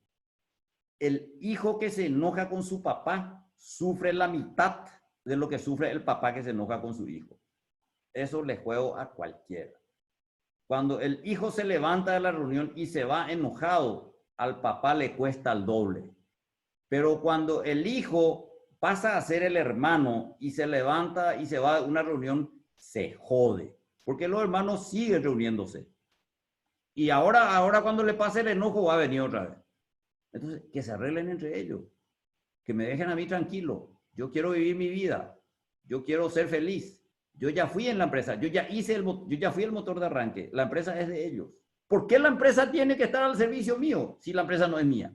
El hijo que se enoja con su papá sufre la mitad de lo que sufre el papá que se enoja con su hijo. Eso le juego a cualquiera. Cuando el hijo se levanta de la reunión y se va enojado, al papá le cuesta el doble. Pero cuando el hijo pasa a ser el hermano y se levanta y se va a una reunión, se jode. Porque los hermanos siguen reuniéndose. Y ahora cuando le pase el enojo va a venir otra vez. Entonces, que se arreglen entre ellos. Que me dejen a mí tranquilo. Yo quiero vivir mi vida. Yo quiero ser feliz. Yo ya fui en la empresa. Yo ya fui el motor de arranque. La empresa es de ellos. ¿Por qué la empresa tiene que estar al servicio mío si la empresa no es mía?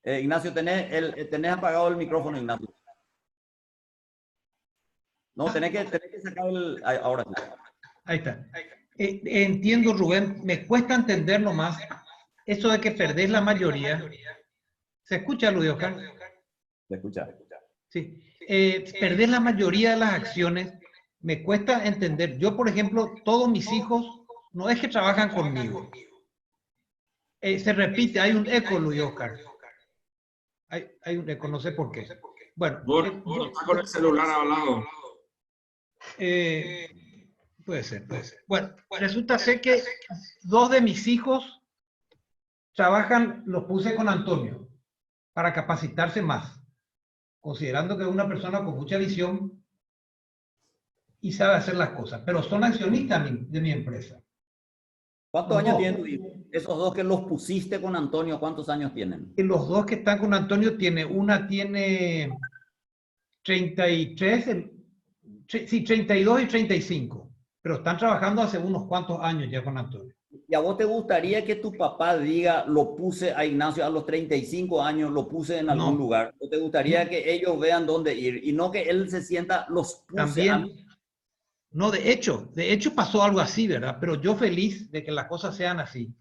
Ignacio, tenés apagado el micrófono, Ignacio. No, tenés que sacar ahora. Ahí está. Entiendo, Rubén. Me cuesta entender nomás eso de que perdés la mayoría. ¿Se escucha, Luis Oscar? Se escucha. Sí. Perdés la mayoría de las acciones. Me cuesta entender. Yo, por ejemplo, todos mis hijos no es que trabajan conmigo. Se repite, hay un eco, Luis Oscar. Hay un eco, no sé por qué. Bueno, está con el celular al lado. Puede ser. Bueno, resulta ser que 2 de mis hijos trabajan, los puse con Antonio para capacitarse más. considerando que es una persona con mucha visión y sabe hacer las cosas, pero son accionistas de mi empresa. ¿Cuántos Los años dos. tienen tu hijo? Esos dos que los pusiste con Antonio, ¿cuántos años tienen? Y los dos que están con Antonio, una tiene 33, sí, 32 y 35, pero están trabajando hace unos cuantos años ya con Antonio. ¿Y a vos te gustaría que tu papá diga, lo puse a Ignacio a los 35 años, lo puse en algún lugar? ¿O te gustaría que ellos vean dónde ir y no que él se sienta, los puse también, a mí? No, de hecho pasó algo así, ¿verdad? Pero yo feliz de que las cosas sean así.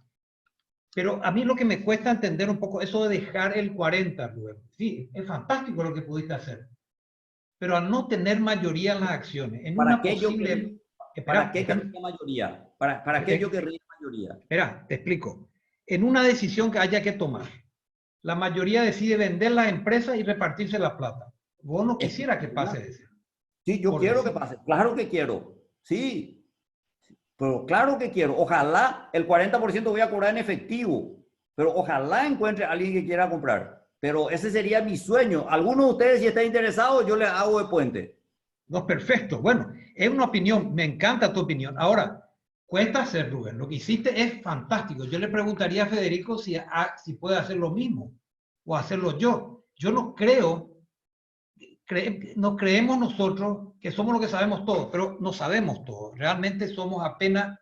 Pero a mí lo que me cuesta entender un poco eso de dejar el 40, Rubén. Sí, es fantástico lo que pudiste hacer. Pero al no tener mayoría en las acciones, en ¿Para una qué posible... ¿Para qué querría mayoría? ¿Para qué yo querría mayoría? Espera, te explico. En una decisión que haya que tomar, la mayoría decide vender la empresa y repartirse la plata. Vos no quisiera que pase eso. Sí, yo quiero que pase. Claro que quiero. Sí. Pero claro que quiero. Ojalá el 40% voy a cobrar en efectivo. Pero ojalá encuentre a alguien que quiera comprar. Pero ese sería mi sueño. Algunos de ustedes, si están interesados, yo les hago de puente. No, perfecto. Bueno, es una opinión. Me encanta tu opinión. Ahora, cuesta hacer, Rubén. Lo que hiciste es fantástico. Yo le preguntaría a Federico si puede hacer lo mismo o hacerlo yo. Yo no creo, no creemos nosotros que somos lo que sabemos todo, pero no sabemos todo. Realmente somos apenas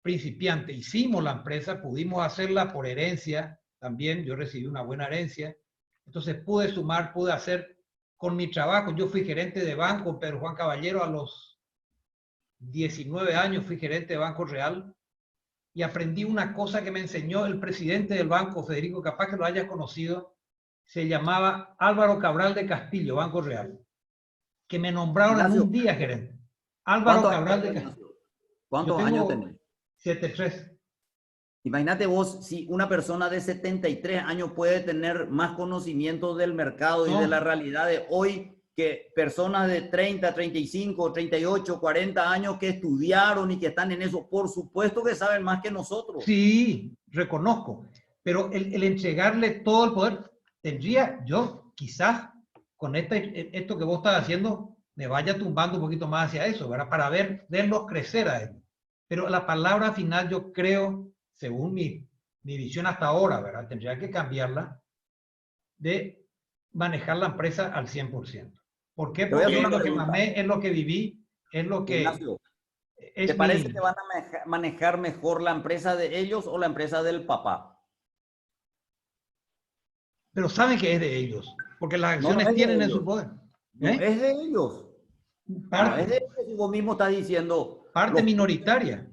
principiantes. Hicimos la empresa, pudimos hacerla por herencia también. Yo recibí una buena herencia. Entonces pude sumar, pude hacer con mi trabajo. Yo fui gerente de banco, Pedro Juan Caballero, a los 19 años fui gerente de Banco Real y aprendí una cosa que me enseñó el presidente del banco, Federico, capaz que lo hayas conocido, se llamaba Álvaro Cabral de Castillo, Banco Real, que me nombraron en un día gerente. Álvaro Cabral de Castillo. ¿Cuántos años tenés? 73. Imagínate vos, si una persona de 73 años puede tener más conocimiento del mercado y de la realidad de hoy que personas de 30, 35, 38, 40 años que estudiaron y que están en eso, por supuesto que saben más que nosotros. Sí, reconozco, pero el entregarle todo el poder, yo quizás con esto que vos estás haciendo, me vaya tumbando un poquito más hacia eso, ¿verdad? Para verlos crecer a él. Pero la palabra final yo creo, según mi visión hasta ahora, ¿verdad? Tendría que cambiarla de manejar la empresa al 100%. ¿Por qué? Porque es lo que mamé, es lo que viví, es lo que... Ignacio, ¿te parece que van a manejar mejor la empresa de ellos o la empresa del papá? Pero saben que es de ellos, porque las acciones tienen en su poder. No, es de ellos. Parte, no, es de ellos y vos mismo estás diciendo... Parte minoritaria.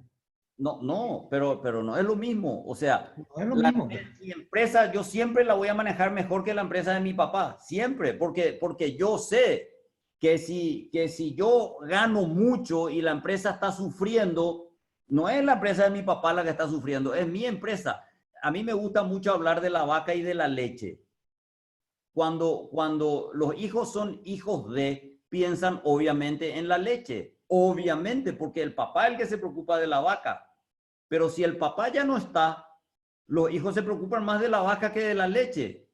No, pero no es lo mismo. O sea, no es lo mismo. Mi empresa yo siempre la voy a manejar mejor que la empresa de mi papá. Siempre, porque yo sé que si yo gano mucho y la empresa está sufriendo, no es la empresa de mi papá la que está sufriendo, es mi empresa. A mí me gusta mucho hablar de la vaca y de la leche. Cuando los hijos son hijos piensan obviamente en la leche. Obviamente, porque el papá es el que se preocupa de la vaca. Pero si el papá ya no está, los hijos se preocupan más de la vaca que de la leche.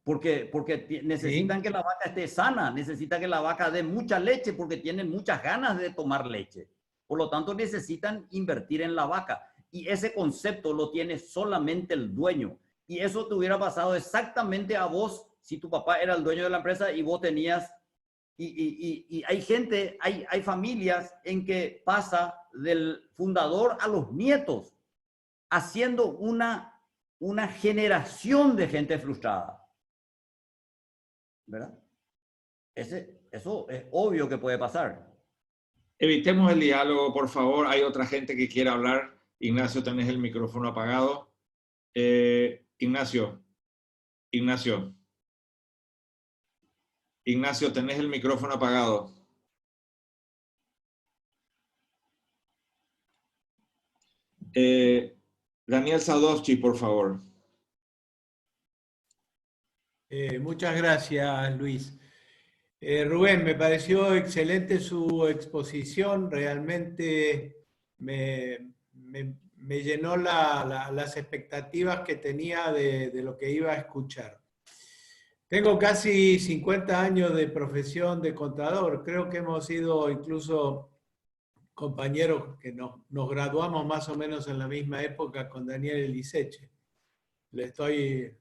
Porque necesitan que la vaca esté sana, necesitan que la vaca dé mucha leche porque tienen muchas ganas de tomar leche. Por lo tanto, necesitan invertir en la vaca. Y ese concepto lo tiene solamente el dueño. Y eso te hubiera pasado exactamente a vos si tu papá era el dueño de la empresa y vos tenías... Y hay gente, hay familias en que pasa del fundador a los nietos, haciendo una generación de gente frustrada. ¿Verdad? Eso es obvio que puede pasar. Evitemos el diálogo, por favor. Hay otra gente que quiere hablar. Ignacio, tenés el micrófono apagado. Ignacio, tenés el micrófono apagado. Daniel Sadowski, por favor. Muchas gracias, Luis. Rubén, me pareció excelente su exposición. Realmente me llenó las expectativas que tenía de lo que iba a escuchar. Tengo casi 50 años de profesión de contador. Creo que hemos sido incluso compañeros que nos graduamos más o menos en la misma época con Daniel Eliseche. Lo estoy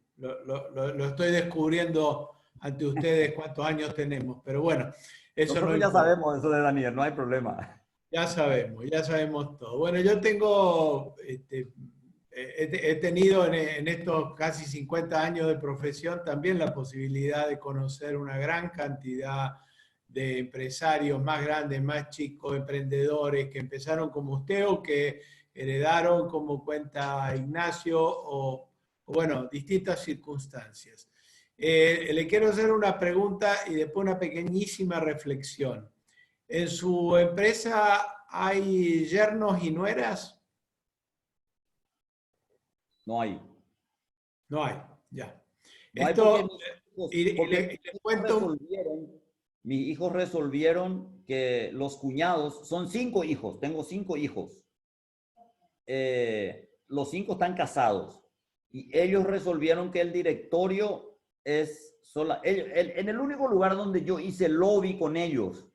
descubriendo ante ustedes cuántos años tenemos, pero bueno, eso Nosotros no ya importa. sabemos eso de Daniel, no hay problema. Ya sabemos todo. Bueno, yo tengo, he tenido en estos casi 50 años de profesión también la posibilidad de conocer una gran cantidad de empresarios más grandes, más chicos, emprendedores que empezaron como usted o que heredaron como cuenta Ignacio o bueno, distintas circunstancias. Le quiero hacer una pregunta y después una pequeñísima reflexión. ¿En su empresa hay yernos y nueras? No hay. No hay, ya. No hay Esto, porque le cuento. mis hijos resolvieron que los cuñados, son 5 hijos, tengo 5 hijos. Los 5 están casados y ellos resolvieron que el directorio es sola. En el único lugar donde yo hice lobby con ellos,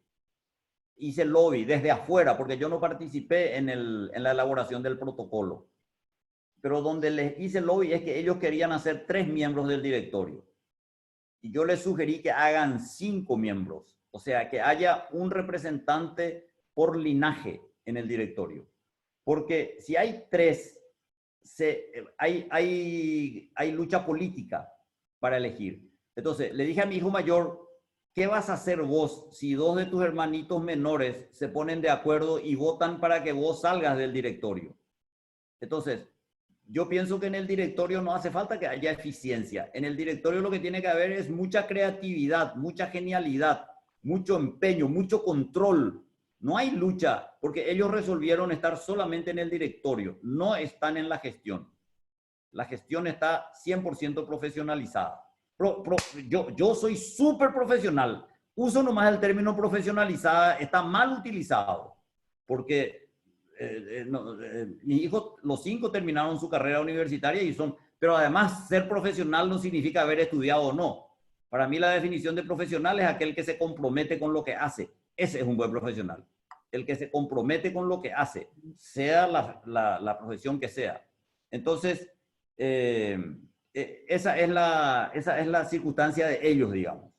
hice lobby desde afuera, porque yo no participé en la elaboración del protocolo. Pero donde les hice lobby es que ellos querían hacer 3 miembros del directorio. Y yo les sugerí que hagan 5 miembros. O sea, que haya un representante por linaje en el directorio. Porque si hay 3, hay lucha política para elegir. Entonces, le dije a mi hijo mayor, ¿qué vas a hacer vos si 2 de tus hermanitos menores se ponen de acuerdo y votan para que vos salgas del directorio? Entonces, yo pienso que en el directorio no hace falta que haya eficiencia. En el directorio lo que tiene que haber es mucha creatividad, mucha genialidad, mucho empeño, mucho control. No hay lucha, porque ellos resolvieron estar solamente en el directorio, no están en la gestión. La gestión está 100% profesionalizada. Yo soy súper profesional. Uso nomás el término profesionalizada, está mal utilizado, porque mis hijos, los 5 terminaron su carrera universitaria pero además ser profesional no significa haber estudiado o no. Para mí la definición de profesional es aquel que se compromete con lo que hace. Ese es un buen profesional. El que se compromete con lo que hace, sea la profesión que sea. Entonces, esa es la circunstancia de ellos, digamos.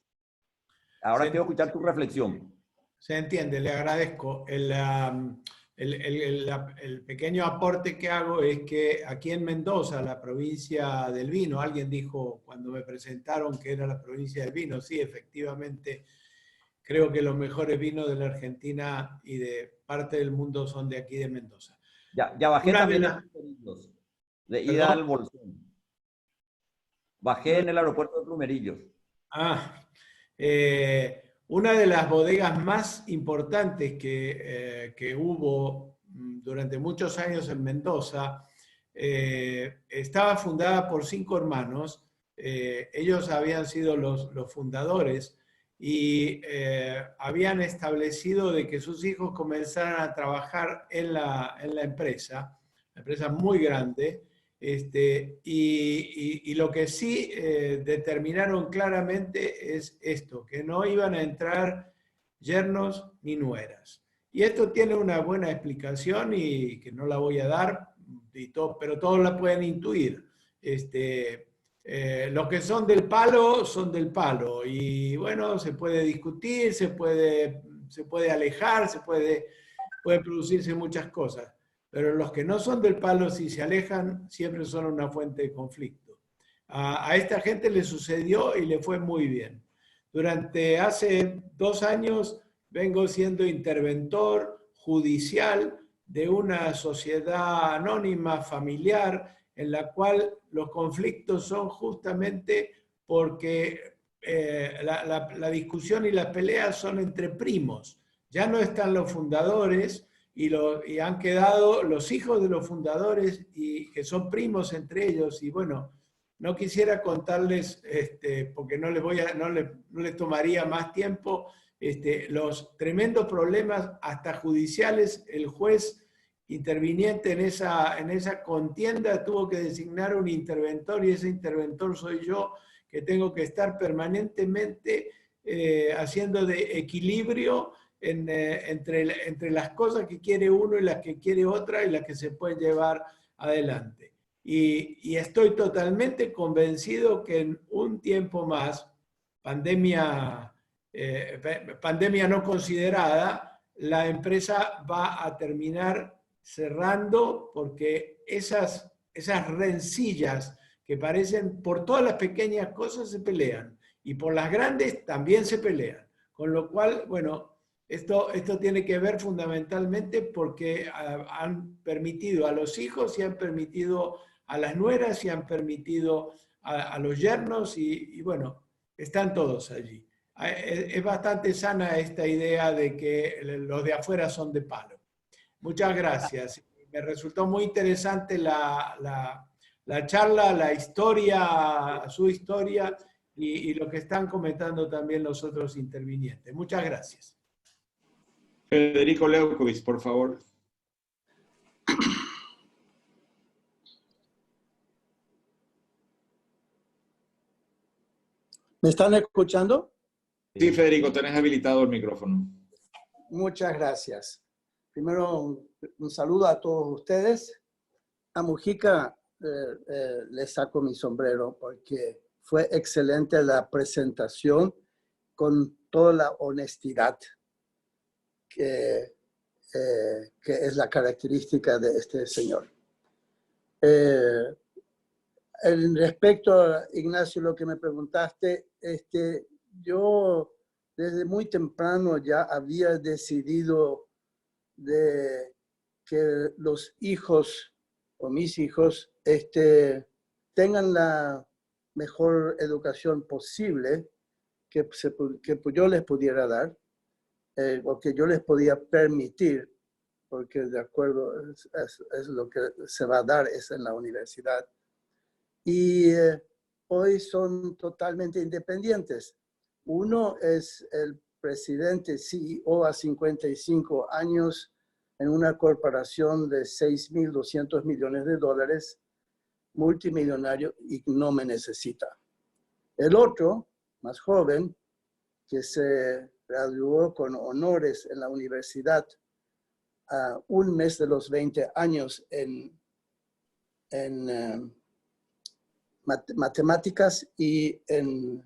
Ahora quiero escuchar tu reflexión. Se entiende, le agradezco. El pequeño aporte que hago es que aquí en Mendoza, la provincia del vino, alguien dijo cuando me presentaron que era la provincia del vino, sí, efectivamente, creo que los mejores vinos de la Argentina y de parte del mundo son de aquí de Mendoza. Ya bajé también de Plumerillos, de ida al Bolsón. Bajé en el aeropuerto de Plumerillos. Una de las bodegas más importantes que hubo durante muchos años en Mendoza estaba fundada por 5 hermanos. Ellos habían sido los fundadores y habían establecido de que sus hijos comenzaran a trabajar en la empresa muy grande. Y lo que sí determinaron claramente es esto, que no iban a entrar yernos ni nueras. Y esto tiene una buena explicación y que no la voy a dar, pero todos la pueden intuir. Los que son del palo y bueno, se puede discutir, se puede alejar, pueden producirse muchas cosas. Pero los que no son del palo, si se alejan, siempre son una fuente de conflicto. A esta gente le sucedió y le fue muy bien. Hace 2 años vengo siendo interventor judicial de una sociedad anónima familiar en la cual los conflictos son justamente porque la discusión y las peleas son entre primos. Ya no están los fundadores, y han quedado los hijos de los fundadores y que son primos entre ellos. Y bueno, no quisiera contarles, porque no les tomaría más tiempo, los tremendos problemas hasta judiciales. El juez interviniente en esa contienda tuvo que designar un interventor y ese interventor soy yo, que tengo que estar permanentemente haciendo de equilibrio entre las cosas que quiere uno y las que quiere otra y las que se pueden llevar adelante. Y estoy totalmente convencido que en un tiempo más, pandemia no considerada, la empresa va a terminar cerrando porque esas rencillas que parecen por todas las pequeñas cosas se pelean y por las grandes también se pelean. Con lo cual, bueno, esto tiene que ver fundamentalmente porque han permitido a los hijos y han permitido a las nueras y han permitido a los yernos y bueno, están todos allí. Es bastante sana esta idea de que los de afuera son de palo. Muchas gracias. Me resultó muy interesante la charla, la historia, su historia y lo que están comentando también los otros intervinientes. Muchas gracias. Federico Leukovic, por favor. ¿Me están escuchando? Sí, Federico, tenés habilitado el micrófono. Muchas gracias. Primero, un saludo a todos ustedes. A Mujica le saco mi sombrero porque fue excelente la presentación con toda la honestidad que es la característica de este señor. En respecto a Ignacio, lo que me preguntaste, yo desde muy temprano ya había decidido de que los hijos o mis hijos tengan la mejor educación posible que yo les pudiera dar o que yo les podía permitir, porque de acuerdo es lo que se va a dar es en la universidad. Y hoy son totalmente independientes. Uno es el presidente CEO a 55 años en una corporación de 6.200 millones de dólares, multimillonario y no me necesita. El otro, más joven, que se graduó con honores en la universidad a un mes de los 20 años en matemáticas y en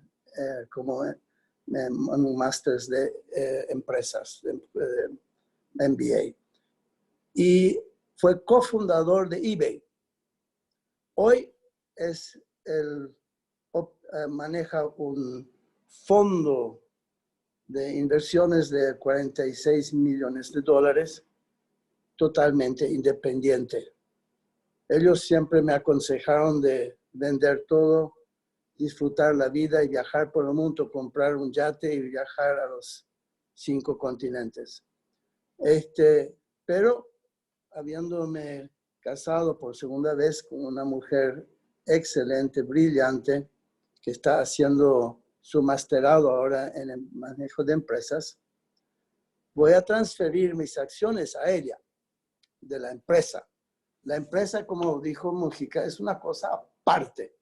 un máster de empresas, MBA. Y fue cofundador de eBay. Hoy maneja un fondo de inversiones de 46 millones de dólares, totalmente independiente. Ellos siempre me aconsejaron de vender todo, disfrutar la vida y viajar por el mundo, comprar un yate y viajar a los 5 continentes. Pero habiéndome casado por segunda vez con una mujer excelente, brillante, que está haciendo su masterado ahora en el manejo de empresas, voy a transferir mis acciones a ella, de la empresa. La empresa, como dijo Mujica, es una cosa aparte,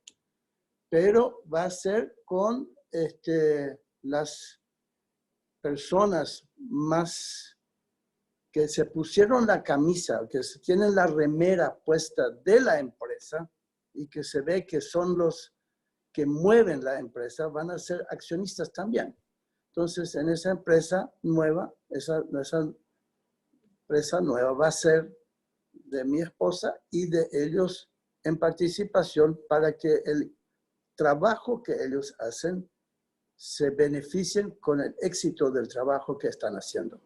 pero va a ser con las personas más que se pusieron la camisa, que tienen la remera puesta de la empresa y que se ve que son los que mueven la empresa, van a ser accionistas también. Entonces, en esa empresa nueva, esa empresa nueva va a ser de mi esposa y de ellos en participación para que el trabajo que ellos hacen se beneficien con el éxito del trabajo que están haciendo.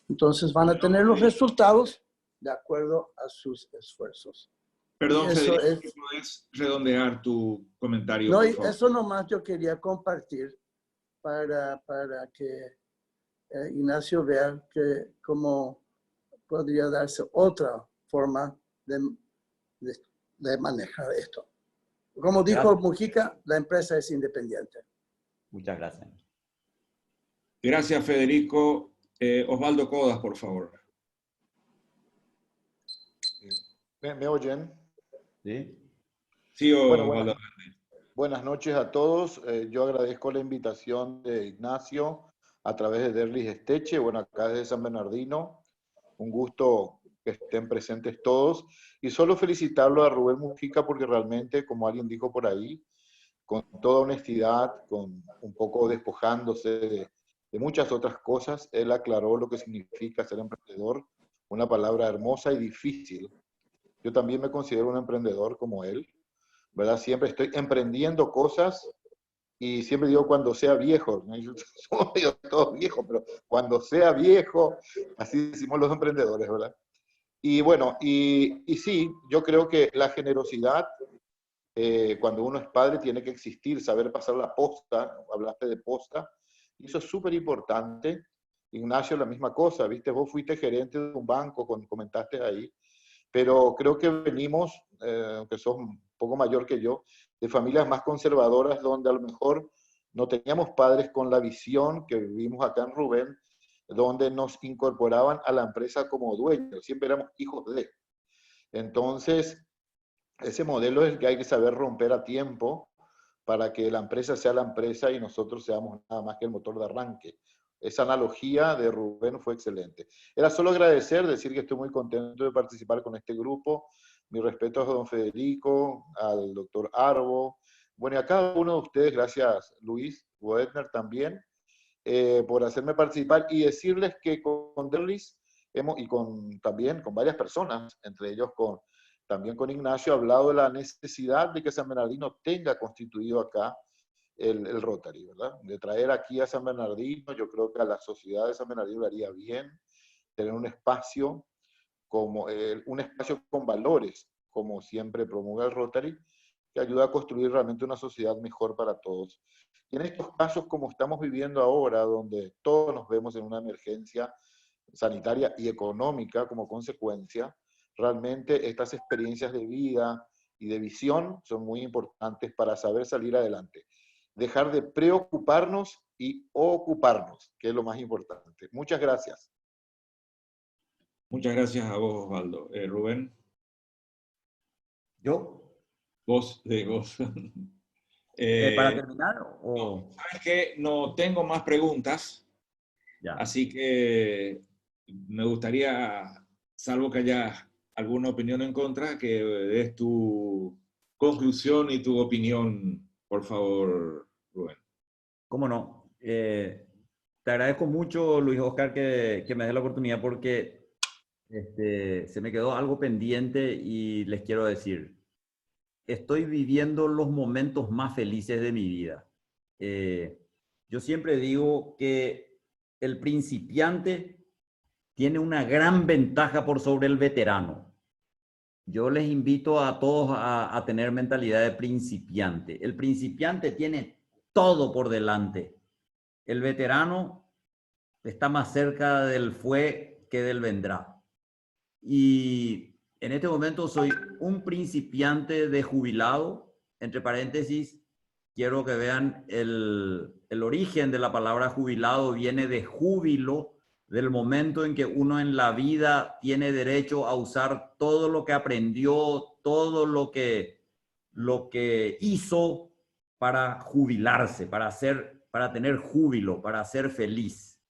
Entonces van a tener los resultados de acuerdo a sus esfuerzos. Perdón, Federico, ¿puedes redondear tu comentario? No, por favor? eso nomás yo quería compartir para que Ignacio vea que cómo podría darse otra forma de manejar esto. Como dijo Mujica, la empresa es independiente. Muchas gracias. Gracias, Federico. Osvaldo Codas, por favor. ¿Me oyen? Sí. Sí, Bueno, Osvaldo. Buenas noches a todos. Yo agradezco la invitación de Ignacio a través de Derlis Esteche, bueno, acá desde San Bernardino. Un gusto que estén presentes todos. Y solo felicitarlo a Rubén Mujica porque realmente, como alguien dijo por ahí, con toda honestidad, con un poco despojándose de muchas otras cosas, él aclaró lo que significa ser emprendedor, una palabra hermosa y difícil. Yo también me considero un emprendedor como él, ¿verdad? Siempre estoy emprendiendo cosas y siempre digo cuando sea viejo, ¿no? Somos todos viejos, pero cuando sea viejo, así decimos los emprendedores, ¿verdad? Y bueno, y sí, yo creo que la generosidad, cuando uno es padre, tiene que existir, saber pasar la posta, hablaste de posta, y eso es súper importante. Ignacio, la misma cosa, ¿viste? Vos fuiste gerente de un banco, comentaste ahí, pero creo que venimos, aunque sos un poco mayor que yo, de familias más conservadoras donde a lo mejor no teníamos padres con la visión que vivimos acá en Rubén, donde nos incorporaban a la empresa como dueños, siempre éramos hijos de. Entonces, ese modelo es el que hay que saber romper a tiempo para que la empresa sea la empresa y nosotros seamos nada más que el motor de arranque. Esa analogía de Rubén fue excelente. Era solo agradecer, decir que estoy muy contento de participar con este grupo. Mi respeto a don Federico, al doctor Arbo, bueno, y a cada uno de ustedes, gracias Luis Boetner también, por hacerme participar y decirles que con Derlis y también con varias personas, entre ellos también con Ignacio, he hablado de la necesidad de que San Bernardino tenga constituido acá el Rotary, ¿verdad? De traer aquí a San Bernardino, yo creo que a la sociedad de San Bernardino le haría bien tener un espacio un espacio con valores, como siempre promulga el Rotary, que ayuda a construir realmente una sociedad mejor para todos. Y en estos casos como estamos viviendo ahora, donde todos nos vemos en una emergencia sanitaria y económica como consecuencia, realmente estas experiencias de vida y de visión son muy importantes para saber salir adelante. Dejar de preocuparnos y ocuparnos, que es lo más importante. Muchas gracias. Muchas gracias a vos, Osvaldo. Rubén. ¿Yo? Vos. ¿Para terminar? No, ¿sabes qué? No tengo más preguntas, ya. Así que me gustaría, salvo que haya alguna opinión en contra, que des tu conclusión y tu opinión, por favor, Rubén. ¿Cómo no? Te agradezco mucho, Luis Oscar, que me des la oportunidad porque se me quedó algo pendiente y les quiero decir, estoy viviendo los momentos más felices de mi vida. Yo siempre digo que el principiante tiene una gran ventaja por sobre el veterano. Yo les invito a todos a tener mentalidad de principiante. El principiante tiene todo por delante. El veterano está más cerca del fue que del vendrá. Y en este momento soy un principiante de jubilado. Entre paréntesis, quiero que vean el origen de la palabra jubilado viene de júbilo, del momento en que uno en la vida tiene derecho a usar todo lo que aprendió, todo lo que hizo para jubilarse, para tener júbilo, para ser feliz.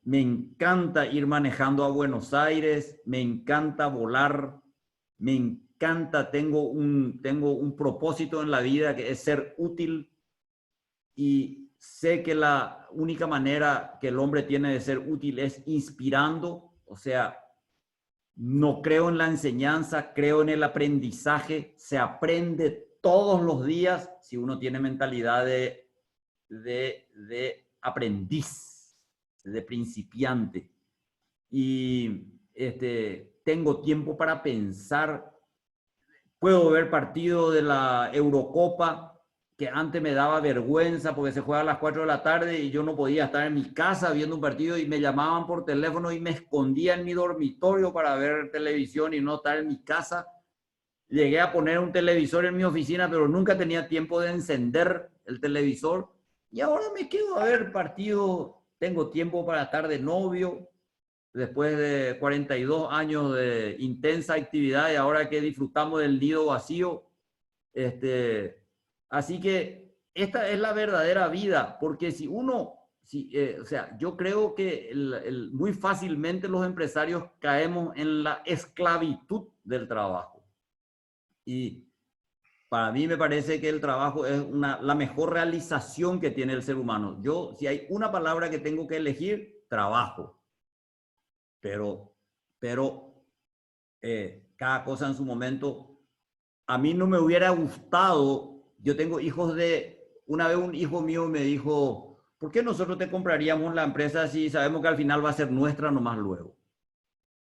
Me encanta ir manejando a Buenos Aires, me encanta volar, me encanta, tengo un propósito en la vida que es ser útil y sé que la única manera que el hombre tiene de ser útil es inspirando, o sea, no creo en la enseñanza, creo en el aprendizaje, se aprende todos los días si uno tiene mentalidad de aprendiz, de principiante. Y tengo tiempo para pensar, puedo ver partido de la Eurocopa, que antes me daba vergüenza porque se juega a las 4 de la tarde y yo no podía estar en mi casa viendo un partido y me llamaban por teléfono y me escondía en mi dormitorio para ver televisión y no estar en mi casa. Llegué a poner un televisor en mi oficina, pero nunca tenía tiempo de encender el televisor. Y ahora me quedo a ver partido, tengo tiempo para estar de novio, después de 42 años de intensa actividad y ahora que disfrutamos del nido vacío, Así que esta es la verdadera vida, porque si uno, o sea, yo creo que muy fácilmente los empresarios caemos en la esclavitud del trabajo. Y para mí me parece que el trabajo es la mejor realización que tiene el ser humano. Yo, si hay una palabra que tengo que elegir, trabajo. Pero cada cosa en su momento. A mí no me hubiera gustado, yo tengo hijos una vez un hijo mío me dijo, ¿por qué nosotros te compraríamos la empresa si sabemos que al final va a ser nuestra nomás luego?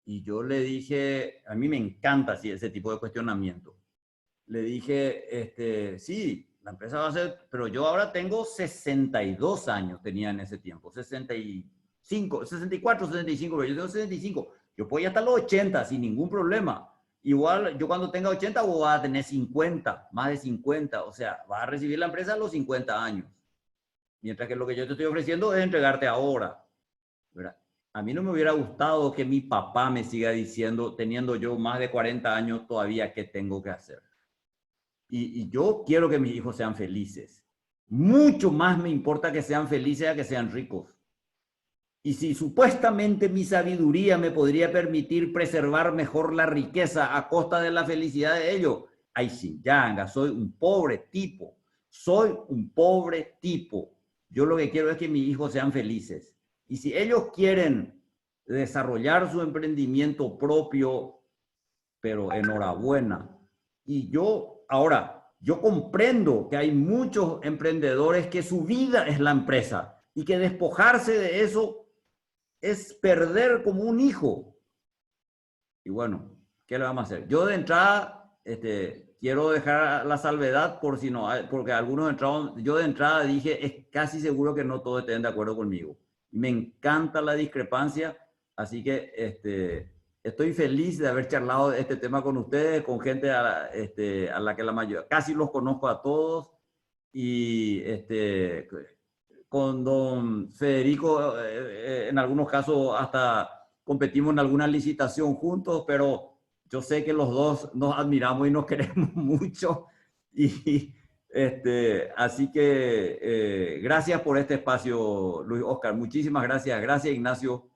Y yo le dije, a mí me encanta ese tipo de cuestionamiento. Le dije, sí, la empresa va a ser, pero yo ahora tengo 62 años, tenía en ese tiempo, 65, 64, 65, pero yo tengo 65. Yo puedo ir hasta los 80 sin ningún problema. Igual, yo cuando tenga 80 voy a tener 50, más de 50. O sea, vas a recibir la empresa a los 50 años. Mientras que lo que yo te estoy ofreciendo es entregarte ahora. ¿Verdad? A mí no me hubiera gustado que mi papá me siga diciendo, teniendo yo más de 40 años todavía, qué tengo que hacer. Y yo quiero que mis hijos sean felices. Mucho más me importa que sean felices a que sean ricos. Y si supuestamente mi sabiduría me podría permitir preservar mejor la riqueza a costa de la felicidad de ellos, ay sí, Yanga, soy un pobre tipo. Soy un pobre tipo. Yo lo que quiero es que mis hijos sean felices. Y si ellos quieren desarrollar su emprendimiento propio, pero enhorabuena. Y yo comprendo que hay muchos emprendedores que su vida es la empresa y que despojarse de eso es perder como un hijo. Y bueno, ¿qué le vamos a hacer? Yo de entrada, quiero dejar la salvedad por si no, porque algunos entraron, yo de entrada dije, es casi seguro que no todos estén de acuerdo conmigo. Me encanta la discrepancia, así que estoy feliz de haber charlado de este tema con ustedes, con gente a la que la mayoría, casi los conozco a todos, y con don Federico, en algunos casos hasta competimos en alguna licitación juntos, pero yo sé que los dos nos admiramos y nos queremos mucho. Y así que gracias por este espacio, Luis Oscar. Muchísimas gracias. Gracias, Ignacio.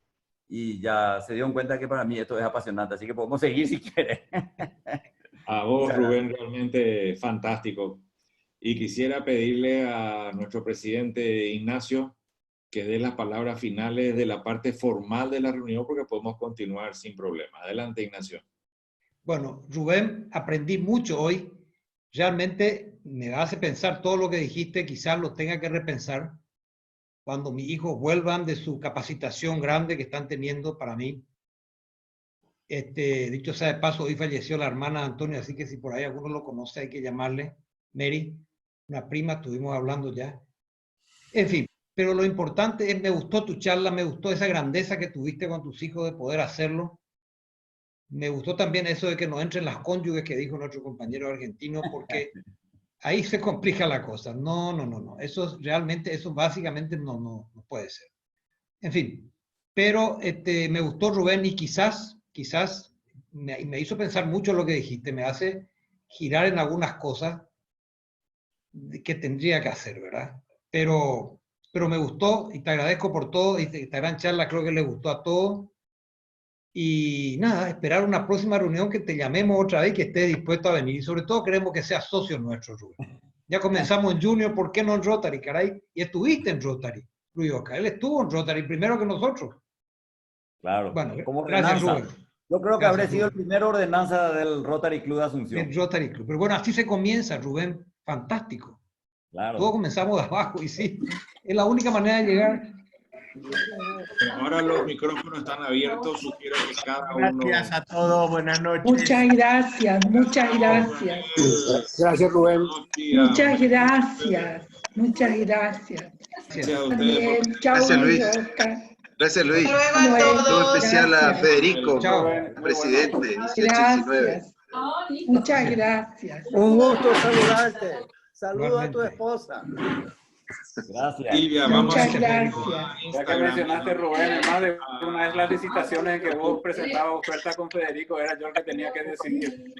Y ya se dieron cuenta que para mí esto es apasionante, así que podemos seguir si quieren. A vos, Rubén, realmente fantástico. Y quisiera pedirle a nuestro presidente Ignacio que dé las palabras finales de la parte formal de la reunión, porque podemos continuar sin problema. Adelante, Ignacio. Bueno, Rubén, aprendí mucho hoy. Realmente me hace pensar todo lo que dijiste, quizás lo tenga que repensar cuando mis hijos vuelvan de su capacitación grande que están teniendo para mí. Dicho sea de paso, hoy falleció la hermana de Antonio, así que si por ahí alguno lo conoce, hay que llamarle Mary, una prima, estuvimos hablando ya. En fin, pero lo importante es, me gustó tu charla, me gustó esa grandeza que tuviste con tus hijos de poder hacerlo. Me gustó también eso de que no entren las cónyuges que dijo nuestro compañero argentino, porque ahí se complica la cosa. No. Eso realmente, eso básicamente no puede ser. En fin, pero me gustó, Rubén, y quizás me hizo pensar mucho lo que dijiste, me hace girar en algunas cosas que tendría que hacer, ¿verdad? Pero me gustó y te agradezco por todo, y esta gran charla creo que le gustó a todos. Y nada, esperar una próxima reunión que te llamemos otra vez, que estés dispuesto a venir. Y sobre todo queremos que seas socio nuestro, Rubén. Ya comenzamos en Junior, ¿por qué no en Rotary, caray? Y estuviste en Rotary, Luis Oscar. Él estuvo en Rotary primero que nosotros. Claro. Bueno, como gracias, ordenanza. Rubén. Yo creo que Gracias, habré sido Rubén. el primer ordenanza del Rotary Club de Asunción. El Rotary Club. Pero bueno, así se comienza, Rubén. Fantástico. Claro. Todos comenzamos de abajo y sí, es la única manera de llegar. Ahora los micrófonos están abiertos, sugiero que cada uno... Gracias a todos, buenas noches. Muchas gracias, muchas gracias. Gracias, Rubén. Muchas gracias, muchas gracias. Gracias a ustedes. También, chao, Gracias, Luis. Oscar. Gracias, Luis. Hasta luego. Todo especial a Gracias. Federico, Chao. presidente, 1819. Gracias. Muchas gracias. Un gusto saludarte. Saludos a tu Igualmente. esposa. Gracias. Silvia, vamos Muchas a gracias. Ya que mencionaste, Rubén, más de una vez las licitaciones en que vos presentabas oferta con Federico, era yo el que tenía que decidir.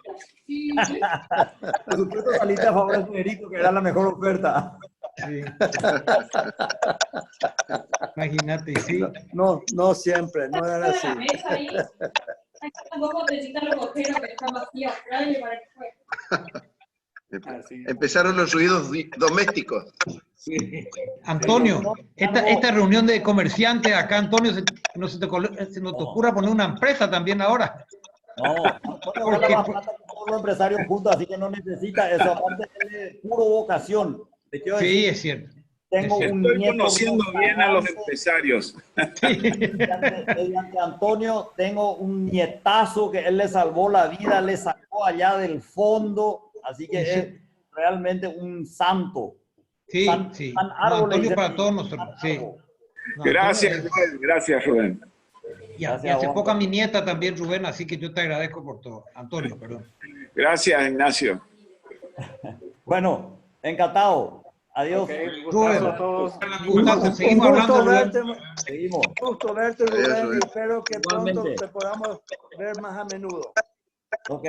Por supuesto saliste a favor de Federico, que era la mejor oferta. Sí. Imagínate, sí. No, no siempre, no era así. Empezaron los ruidos domésticos. Sí. Antonio, esta reunión de comerciantes acá, Antonio, no se nos te ocurra poner una empresa también ahora. No, Antonio gana más plata que todos los empresarios juntos, así que no necesita eso. Aparte, es puro vocación. Te quiero Sí, decir, es cierto. tengo Es cierto. un Estoy nieto conociendo bien a los rosarrante. empresarios. Mediante Antonio, tengo un nietazo que él le salvó la vida, le sacó allá del fondo, así que es realmente un santo. Sí, San, sí. San No, árbol, le Antonio dicen para ahí, todos nosotros. San Sí. árbol. No, Gracias, Antonio, Rubén. Gracias, Rubén. y Gracias, hace Juan. poco a mi nieta también, Rubén, así que yo te agradezco por todo. Antonio, perdón. Gracias, Ignacio. Bueno, encantado. Adiós. Ok, un gustazo Rubén. a todos. Gustazo, seguimos Un gusto hablando, Rubén. verte, Seguimos. un gusto verte, Adiós, Rubén, y Rubén. espero que pronto Igualmente. te podamos ver más a menudo. Ok,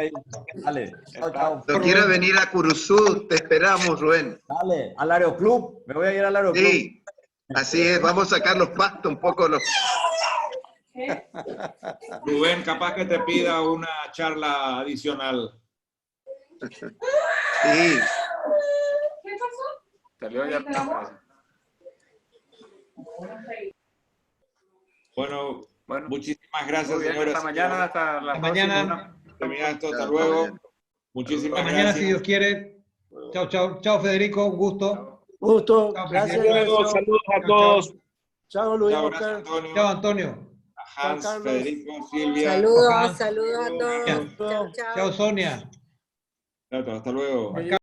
dale. Chao, chao. No quieras venir a Curuzú, te esperamos, Rubén. Dale, al Aeroclub. Me voy a ir al Aeroclub. Sí, así es, vamos a sacar los pastos un poco. Rubén, capaz que te pida una charla adicional. Sí, Salió ya. Bueno, Bueno, muchísimas gracias, muy bien, señores. hasta mañana, hasta la Hasta próxima. mañana. Termina esto, hasta Chao, luego. mañana. Muchísimas Hasta mañana, si gracias. Dios quiere. Chao, chao. Chao, Federico. Un gusto. Gusto, Chao, gracias, Hasta luego, Ignacio. saludos a Chao, todos. chao. Chao, Luis Chao, gracias, Oscar. Antonio. Chao, Antonio. A Hans, Carlos. Federico, Silvia. Saludos, Ojalá. saludos a todos. Ya. Chao, chao. Chao, Sonia. Chao, hasta luego.